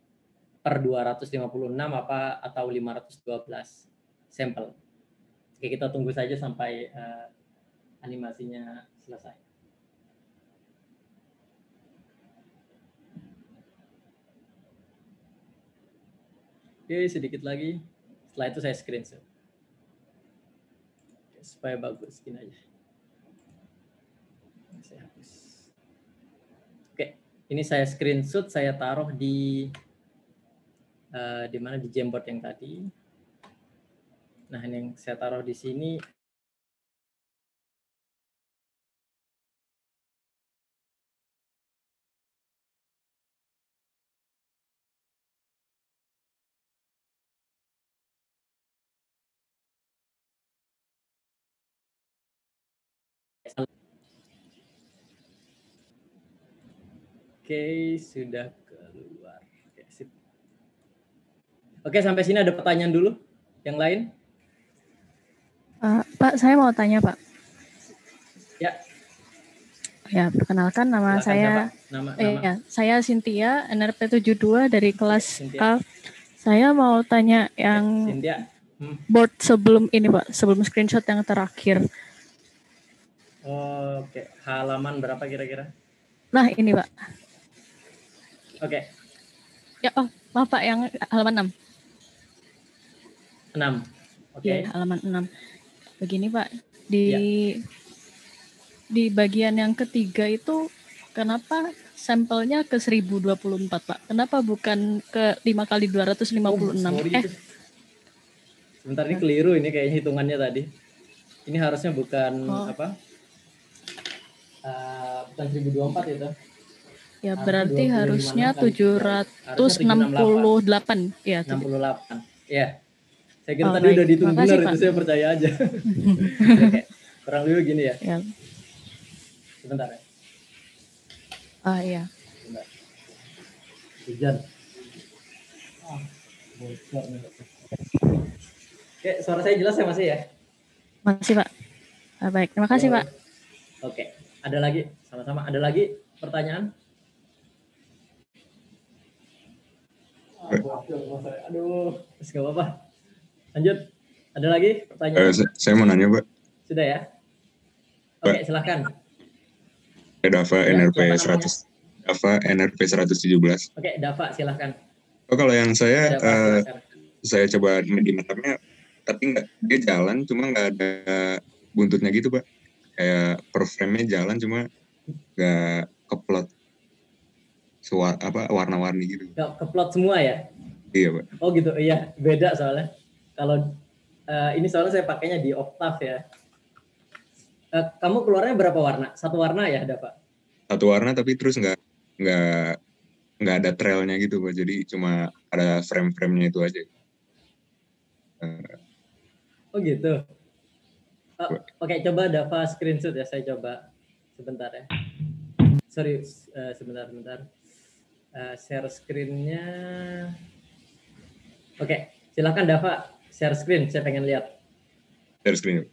per 256 apa atau 512 sampel. Oke, kita tunggu saja sampai animasinya selesai. Oke, sedikit lagi. Setelah itu saya screenshot. Oke, supaya bagus, gini aja. Saya hapus. Oke, ini saya screenshot, saya taruh di mana di Jamboard yang tadi. Nah, ini yang saya taruh di sini. Oke, sudah keluar. Oke, sip. Oke, sampai sini ada pertanyaan dulu. Yang lain? Pak, saya mau tanya, Pak. Ya. Ya, perkenalkan nama Silakan, saya. Nama. Ya, saya Cynthia, NRP 72 dari kelas Cynthia. A. Saya mau tanya yang Cynthia. board sebelum ini, Pak, sebelum screenshot yang terakhir. Oke, halaman berapa kira-kira? Nah, ini, Pak. Oke. Ya, maaf, Pak, yang halaman 6. 6. Oke. Ya, halaman 6. Begini, Pak, di bagian yang ketiga itu kenapa sampelnya ke 1024, Pak? Kenapa bukan ke 5 kali 256? Sebentar, ini keliru ini kayaknya hitungannya tadi. Ini harusnya bukan bukan 1024 itu. Ya, berarti harusnya 768. Ya, 68. Ya. Saya kira tadi udah dihitung benar, itu saya percaya aja. Oke. Kurang lebih gini ya. Sebentar ya. Iya. Sebentar. Hujan. Oke, suara saya jelas ya masih ya? Masih, Pak. Baik, terima kasih, Pak. Oke. Ada lagi? Sama-sama. Ada lagi pertanyaan? Aduh, nggak apa-apa. Lanjut. Ada lagi pertanyaan? Saya mau nanya, Pak. Sudah ya? Oke, silakan. Dava NRP 100. Dava NRP 117. Oke, Dava silakan. Kalau yang saya coba di mapnya, tapi dia jalan, cuma nggak ada buntutnya gitu, Pak. Kayak per frame-nya jalan, cuma nggak keplot warna-warni gitu. Nggak keplot semua ya? Iya, Pak. Oh gitu, iya. Beda soalnya. Kalau ini soalnya saya pakainya di Octave ya. Kamu keluarnya berapa warna? Satu warna ya, Dava? Satu warna, tapi terus nggak ada trailnya gitu, Pak. Jadi cuma ada frame-frame-nya itu aja. Oh gitu. Oke, coba Dava screenshot ya. Saya coba sebentar ya. Sorry, sebentar. Share screen-nya. Oke, silakan Dava share screen. Saya pengen lihat. Share screen.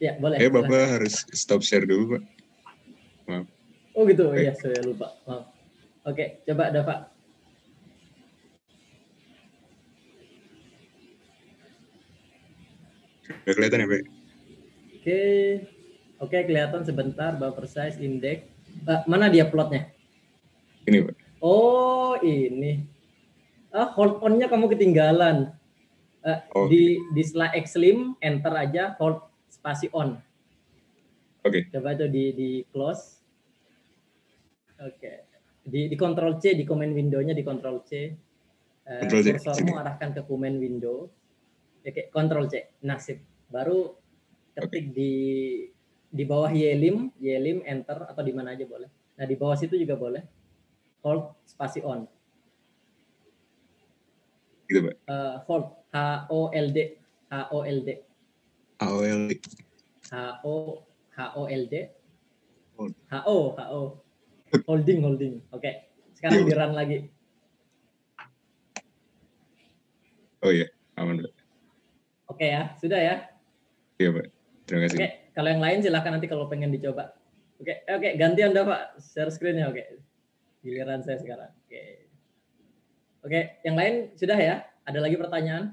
Ya, boleh. Bapak harus stop share dulu, Pak. Maaf. Oh gitu, iya saya lupa. Maaf. Oke, coba Dava. Udah kelihatan ya, Pak? Oke, kelihatan sebentar. Buffer size, index. Mana dia plotnya? Ini, Pak. Oh, ini. Hold on-nya kamu ketinggalan. Di slide Xlim, enter aja, hold spasi on. Oke. Coba itu di close. Oke. Di Ctrl C, di command window-nya di Ctrl C. Kursormu arahkan ke command window. Oke, Ctrl C. Nah, sip. Baru ketik di bawah Yelim, enter atau di mana aja boleh. Nah, di bawah situ juga boleh. Hold spasi on. Gitu, Pak. Hold HOLD. HOLD. Holding. Oke. Sekarang di run lagi. Oh iya, aman, Pak. Oke ya, sudah ya. Iya, Pak. Terima kasih. Oke, kalau yang lain silakan nanti kalau pengen dicoba. Oke, gantian dah Pak, share screen-nya. Oke. Giliran saya sekarang. Oke. Oke, yang lain sudah ya? Ada lagi pertanyaan?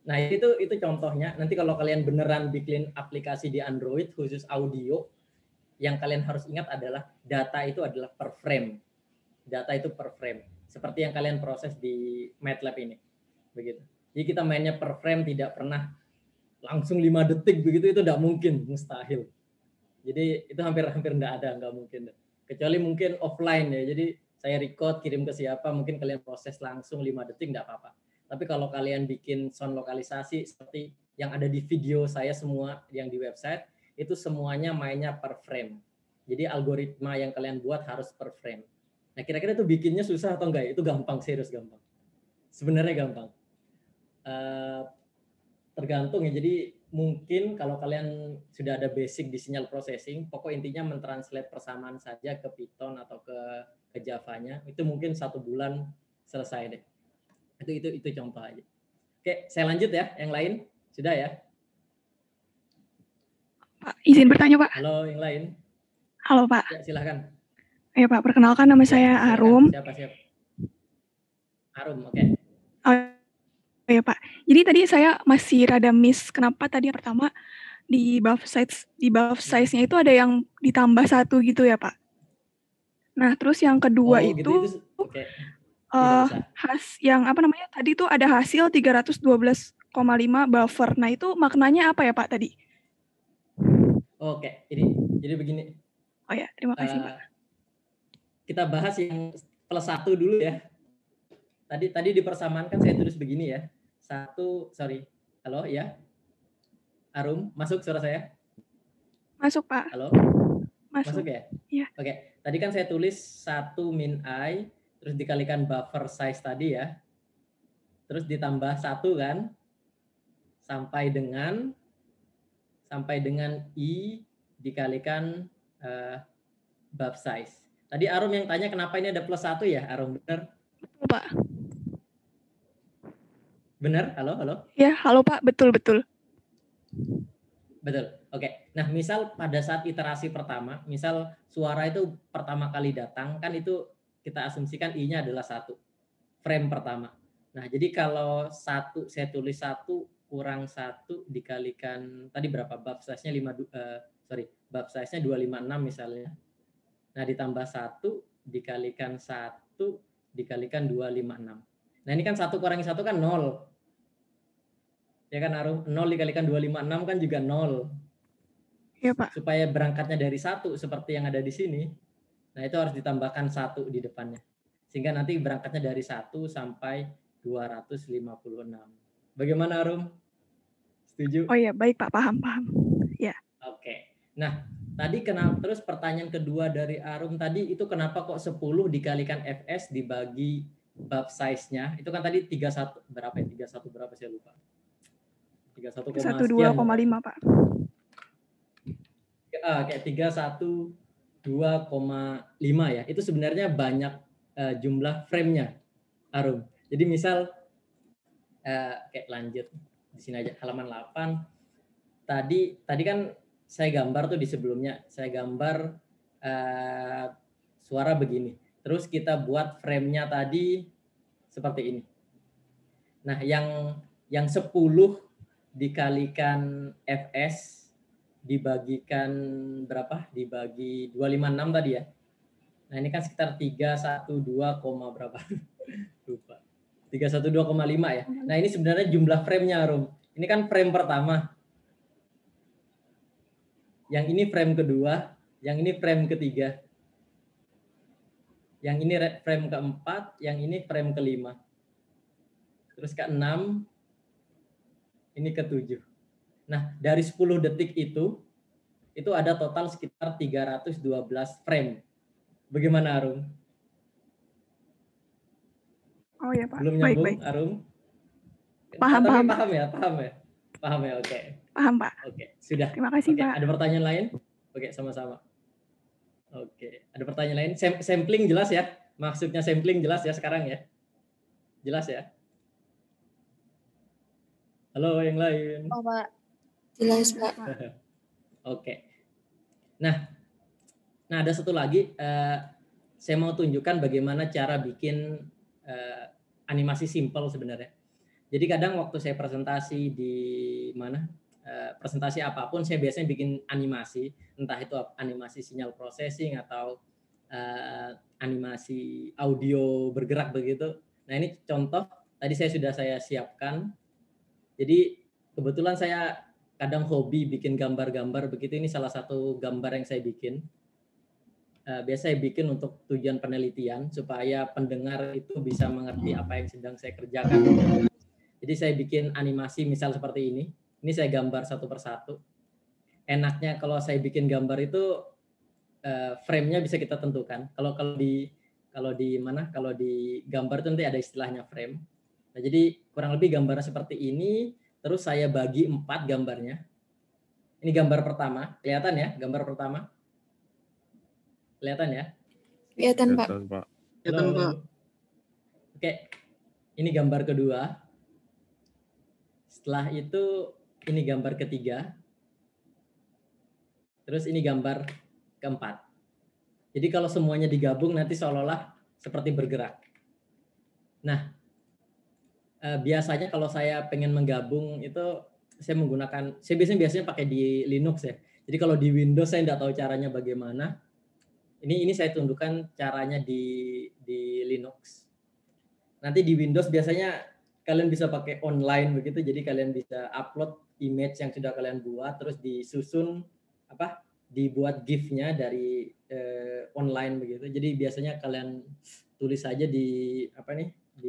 Nah, itu contohnya. Nanti kalau kalian beneran bikin aplikasi di Android khusus audio, yang kalian harus ingat adalah data itu adalah per frame. Data itu per frame. Seperti yang kalian proses di MATLAB ini. Begitu. Jadi kita mainnya per frame, tidak pernah langsung 5 detik begitu, itu tidak mungkin, mustahil. Jadi itu hampir nggak mungkin. Kecuali mungkin offline ya. Jadi saya record, kirim ke siapa, mungkin kalian proses langsung 5 detik, nggak apa-apa. Tapi kalau kalian bikin sound lokalisasi seperti yang ada di video saya semua yang di website, itu semuanya mainnya per frame. Jadi algoritma yang kalian buat harus per frame. Nah, kira-kira itu bikinnya susah atau enggak? Itu gampang, serius gampang. Sebenarnya gampang. Tergantung ya. Jadi mungkin kalau kalian sudah ada basic di sinyal processing, pokok intinya mentranslate persamaan saja ke Python atau ke Java-nya, itu mungkin 1 bulan selesai deh. Itu contoh aja. Oke, saya lanjut ya. Yang lain sudah ya? Pak, izin bertanya, Pak. Halo, yang lain. Halo, Pak. Ya, silakan. Ya, Pak, perkenalkan nama saya Arum. Siapa? Arum, oke. Oh, ya, Pak. Jadi tadi saya masih rada miss kenapa tadi yang pertama di buff size-nya itu ada yang ditambah 1 gitu ya, Pak. Nah, terus yang kedua itu okay. Yang apa namanya? Tadi itu ada hasil 312,5 buffer. Nah, itu maknanya apa ya, Pak, tadi? Oke, jadi begini. Oh ya, terima kasih, Pak. Kita bahas yang +1 dulu ya. Tadi di persamaan kan saya tulis begini ya. Halo ya. Arum, masuk suara saya? Masuk, Pak. Halo? Masuk ya? Iya. Oke, tadi kan saya tulis 1 min I, terus dikalikan buffer size tadi ya. Terus ditambah 1 kan, sampai dengan I dikalikan buff size. Tadi Arum yang tanya kenapa ini ada +1 ya, Arum, benar? Betul, Pak. Benar? Halo? Ya, halo Pak, betul. Betul. Oke. Nah, misal pada saat iterasi pertama, misal suara itu pertama kali datang, kan itu kita asumsikan I-nya adalah 1. Frame pertama. Nah, jadi kalau 1, saya tulis 1 kurang 1 dikalikan, tadi berapa? Buff size-nya buff size-nya 256 misalnya. Nah, ditambah 1 dikalikan 1 dikalikan 256. Nah, ini kan 1 kurangi 1 kan 0. Ya kan, Arum? 0 dikalikan 256 kan juga 0. Iya, Pak. Supaya berangkatnya dari 1 seperti yang ada di sini, nah itu harus ditambahkan 1 di depannya. Sehingga nanti berangkatnya dari 1 sampai 256. Bagaimana, Arum? Setuju? Oh iya, baik Pak, paham. Ya. Oke. Nah, tadi kenapa, terus pertanyaan kedua dari Arum tadi itu kenapa kok 10 dikalikan Fs dibagi buff size-nya? Itu kan tadi 31 berapa ya? 31 berapa saya lupa. 12,5 Pak. Kayak 312,5 ya. Itu sebenarnya banyak jumlah frame-nya, Arum. Jadi misal kayak lanjut di sini aja halaman 8. Tadi kan saya gambar tuh di sebelumnya. Saya gambar suara begini. Terus kita buat frame-nya tadi seperti ini. Nah, yang 10 dikalikan Fs dibagikan berapa? Dibagi 256 tadi ya. Nah, ini kan sekitar 312, berapa? Lupa. 312,5 ya. Nah, ini sebenarnya jumlah frame-nya, Rum. Ini kan frame pertama. Yang ini frame kedua, yang ini frame ketiga. Yang ini frame keempat, yang ini frame kelima. Terus ke-6, ini ke-7. Nah, dari 10 detik itu ada total sekitar 312 frame. Bagaimana, Arum? Oh ya, Pak. Belum nyambung, baik. Arum? Paham. Paham ya, oke. Paham, Pak. Oke, sudah. Terima kasih, Pak. Ada pertanyaan lain? Oke, sama-sama. Oke, ada pertanyaan lain? Sampling jelas ya? Maksudnya sampling jelas ya sekarang ya? Jelas ya? Halo, yang lain? Oh, Pak. Jelas, Pak. Oke. Nah, ada satu lagi. Saya mau tunjukkan bagaimana cara bikin animasi simple sebenarnya. Jadi kadang waktu saya presentasi di mana, presentasi apapun saya biasanya bikin animasi, entah itu animasi sinyal processing atau animasi audio bergerak begitu. Nah ini contoh tadi sudah saya siapkan. Jadi kebetulan saya kadang hobi bikin gambar-gambar begitu. Ini salah satu gambar yang saya bikin. Biasa saya bikin untuk tujuan penelitian supaya pendengar itu bisa mengerti apa yang sedang saya kerjakan. Jadi saya bikin animasi misal seperti ini. Ini saya gambar satu persatu. Enaknya kalau saya bikin gambar itu frame-nya bisa kita tentukan. Kalau di gambar itu nanti ada istilahnya frame. Nah, jadi kurang lebih gambarnya seperti ini. Terus saya bagi 4 gambarnya. Ini gambar pertama, kelihatan ya? Gambar pertama. Kelihatan ya? Kelihatan, Pak. Kelihatan, Pak. Oke, ini gambar kedua. Setelah itu ini gambar ketiga. Terus ini gambar keempat. Jadi kalau semuanya digabung nanti seolah-olah seperti bergerak. Nah, biasanya kalau saya pengen menggabung itu saya biasanya pakai di Linux ya. Jadi kalau di Windows saya tidak tahu caranya bagaimana. Ini saya tunjukkan caranya di Linux. Nanti di Windows biasanya kalian bisa pakai online begitu, jadi kalian bisa upload image yang sudah kalian buat, terus disusun dibuat GIF-nya dari online begitu. Jadi biasanya kalian tulis saja di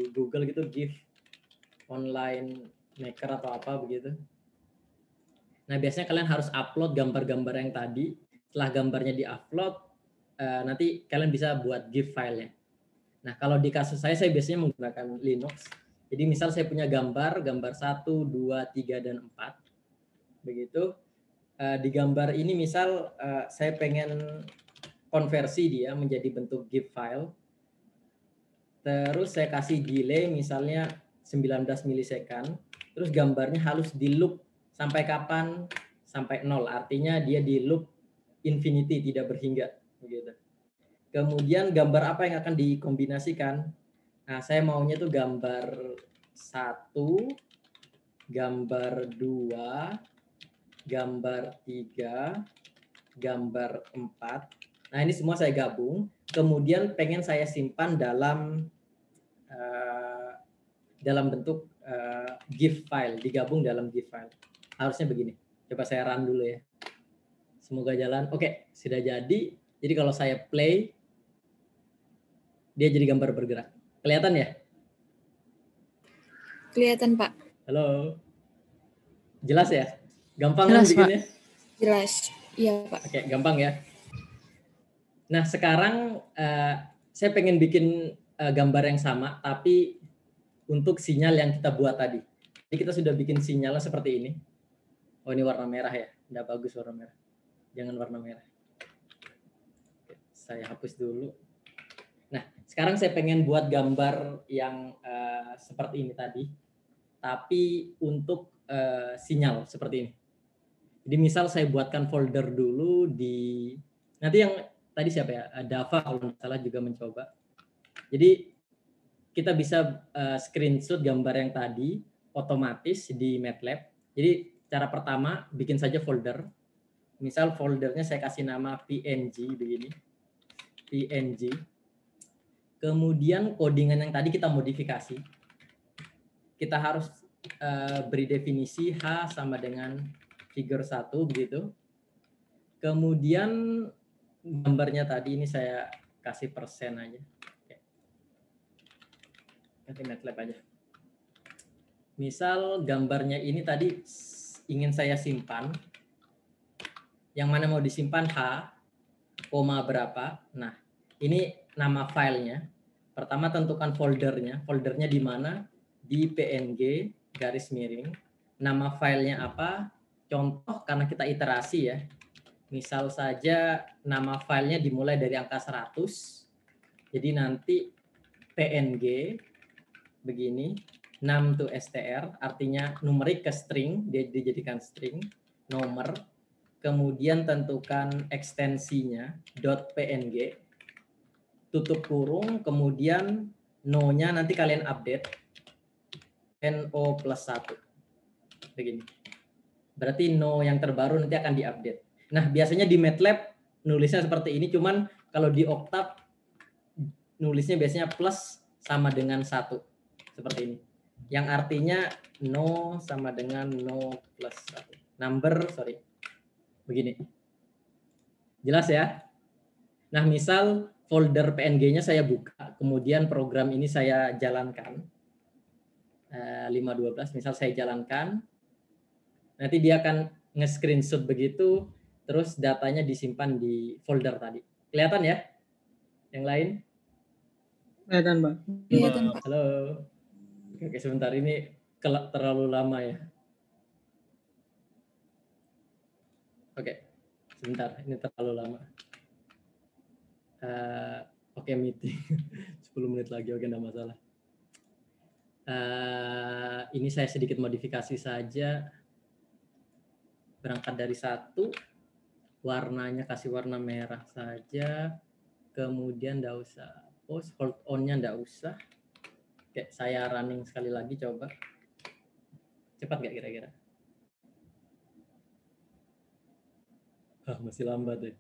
Google gitu GIF online maker atau apa begitu. Nah biasanya kalian harus upload gambar-gambar yang tadi. Setelah gambarnya di-upload, nanti kalian bisa buat GIF filenya. Nah kalau di kasus saya biasanya menggunakan Linux. Jadi misal saya punya gambar 1, 2, 3, dan 4. Begitu. Di gambar ini misal saya pengen konversi dia menjadi bentuk GIF file. Terus saya kasih delay misalnya 19 milisecond. Terus gambarnya harus di loop sampai kapan? Sampai 0. Artinya dia di loop infinity, tidak berhingga. Begitu. Kemudian gambar apa yang akan dikombinasikan? Nah, saya maunya tuh gambar 1, gambar 2, gambar 3, gambar 4. Nah, ini semua saya gabung. Kemudian pengen saya simpan dalam bentuk GIF file, digabung dalam GIF file. Harusnya begini. Coba saya run dulu ya. Semoga jalan. Oke, sudah jadi. Jadi kalau saya play, dia jadi gambar bergerak. Kelihatan ya? Kelihatan, Pak. Halo. Jelas ya? Gampang Jelas, kan bikinnya? Jelas. Iya, Pak. Oke, gampang ya. Nah, sekarang saya pengen bikin gambar yang sama, tapi untuk sinyal yang kita buat tadi. Jadi kita sudah bikin sinyalnya seperti ini. Oh, ini warna merah ya? Nggak bagus warna merah. Jangan warna merah. Oke, saya hapus dulu. Nah, sekarang saya pengen buat gambar yang seperti ini tadi, tapi untuk sinyal seperti ini. Jadi misal saya buatkan folder dulu di, nanti yang tadi siapa ya? Dava kalau nggak salah juga mencoba. Jadi kita bisa screenshot gambar yang tadi otomatis di MATLAB. Jadi cara pertama bikin saja folder. Misal foldernya saya kasih nama PNG begini. PNG. Kemudian codingan yang tadi kita modifikasi. Kita harus beri definisi H sama dengan figure 1 begitu. Kemudian gambarnya tadi ini saya kasih persen aja. Ganti MATLAB aja. Misal gambarnya ini tadi ingin saya simpan. Yang mana mau disimpan H, koma berapa. Nah, ini nama filenya. Pertama tentukan foldernya. Foldernya di mana? Di PNG garis miring. Nama filenya apa? Contoh karena kita iterasi ya. Misal saja nama filenya dimulai dari angka 100. Jadi nanti PNG begini, num to str, artinya numerik ke string, dia dijadikan string, nomor, kemudian tentukan ekstensinya, .png, tutup kurung, kemudian no-nya nanti kalian update no plus 1. Begini. Berarti no yang terbaru nanti akan diupdate. Nah, biasanya di MATLAB nulisnya seperti ini, cuman kalau di Octave nulisnya biasanya plus sama dengan 1. Seperti ini. Yang artinya no sama dengan no plus 1. Begini. Jelas ya? Nah, misal folder PNG-nya saya buka, kemudian program ini saya jalankan. 512 misal saya jalankan, nanti dia akan nge-screenshot begitu, terus datanya disimpan di folder tadi. Kelihatan ya? Yang lain? Kelihatan, Pak. Kelihatan, Pak. Halo. Oke, sebentar, ini terlalu lama ya. Oke, sebentar, ini terlalu lama. Oke, meeting. 10 menit lagi, oke, enggak masalah. Ini saya sedikit modifikasi saja. Berangkat dari 1, warnanya kasih warna merah saja. Kemudian enggak usah post, hold on-nya enggak usah. Oke, saya running sekali lagi coba. Cepat nggak kira-kira? Masih lambat ya.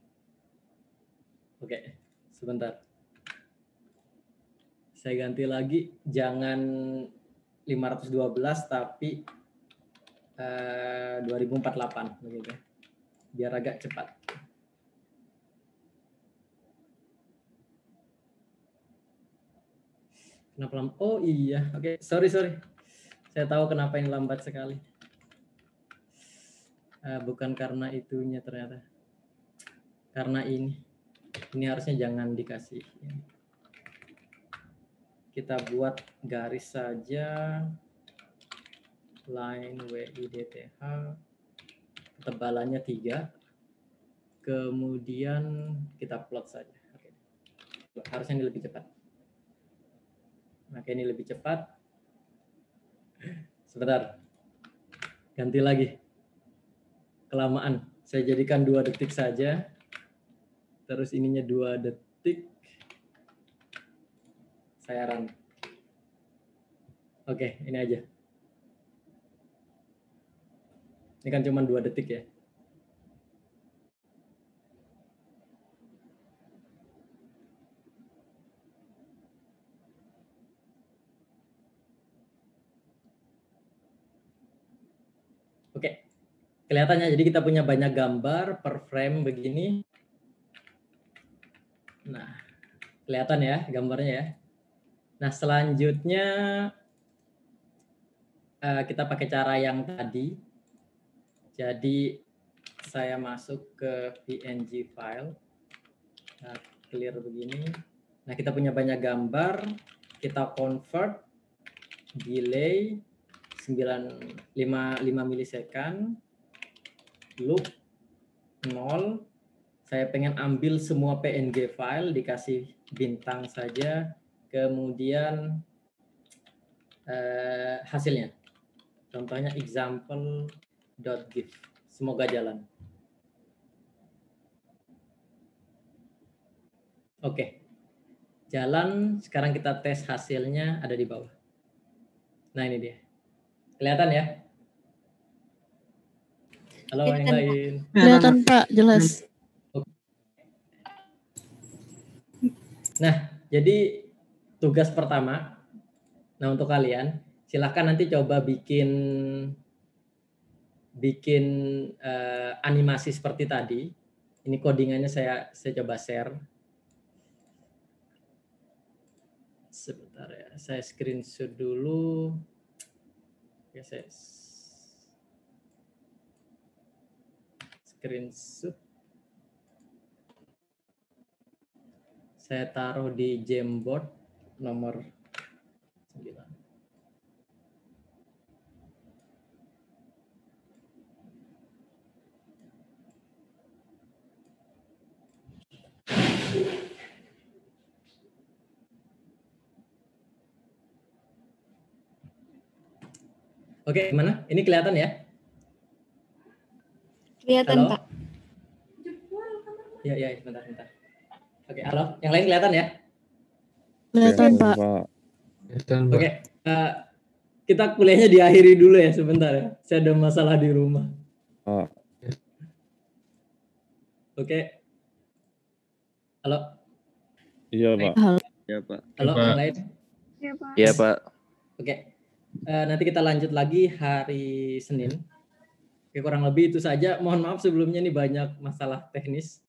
Oke, sebentar. Saya ganti lagi, jangan 512 tapi 2048 begitu. Biar agak cepat. Kenapa lambat? Oh iya, oke. Sorry. Saya tahu kenapa ini lambat sekali. Bukan karena itunya ternyata. Karena ini. Ini harusnya jangan dikasih. Kita buat garis saja. Line WIDTH. Ketebalannya 3. Kemudian kita plot saja. Oke. Harusnya ini lebih cepat. Oke, ini lebih cepat. Sebentar. Ganti lagi. Kelamaan. Saya jadikan 2 detik saja. Terus ininya 2 detik. Saya run. Oke, ini aja. Ini kan cuma 2 detik ya. Oke, kelihatannya jadi kita punya banyak gambar per frame begini. Nah, kelihatan ya gambarnya ya. Nah, selanjutnya kita pakai cara yang tadi. Jadi saya masuk ke PNG file. Nah, clear begini. Nah, kita punya banyak gambar. Kita convert delay 5 milisecond, loop 0. Saya pengen ambil semua PNG file, dikasih bintang saja, kemudian hasilnya. Contohnya example.gif. Semoga jalan. Oke. Jalan, sekarang kita tes hasilnya ada di bawah. Nah, ini dia. Kelihatan ya? Halo, yang lain. Kelihatan, Pak, jelas. Nah, jadi tugas pertama, nah untuk kalian, silahkan nanti coba bikin animasi seperti tadi. Ini codingannya saya coba share. Sebentar ya, saya screenshot dulu. Ya, saya screenshot. Saya taruh di Jamboard nomor 9. Oke, gimana? Ini kelihatan ya? Kelihatan, halo? Pak. Ya, sebentar. Oke, halo. Yang lain kelihatan ya? Kelihatan, Pak. Oke, kita kuliahnya diakhiri dulu ya sebentar ya. Saya ada masalah di rumah. Oh. Oke. Halo. Iya, Pak. Halo. Iya, Pak. Halo, yang lain? Iya, Pak. Iya, Pak. Oke. Nanti kita lanjut lagi hari Senin. Oke, kurang lebih itu saja. Mohon maaf sebelumnya nih banyak masalah teknis.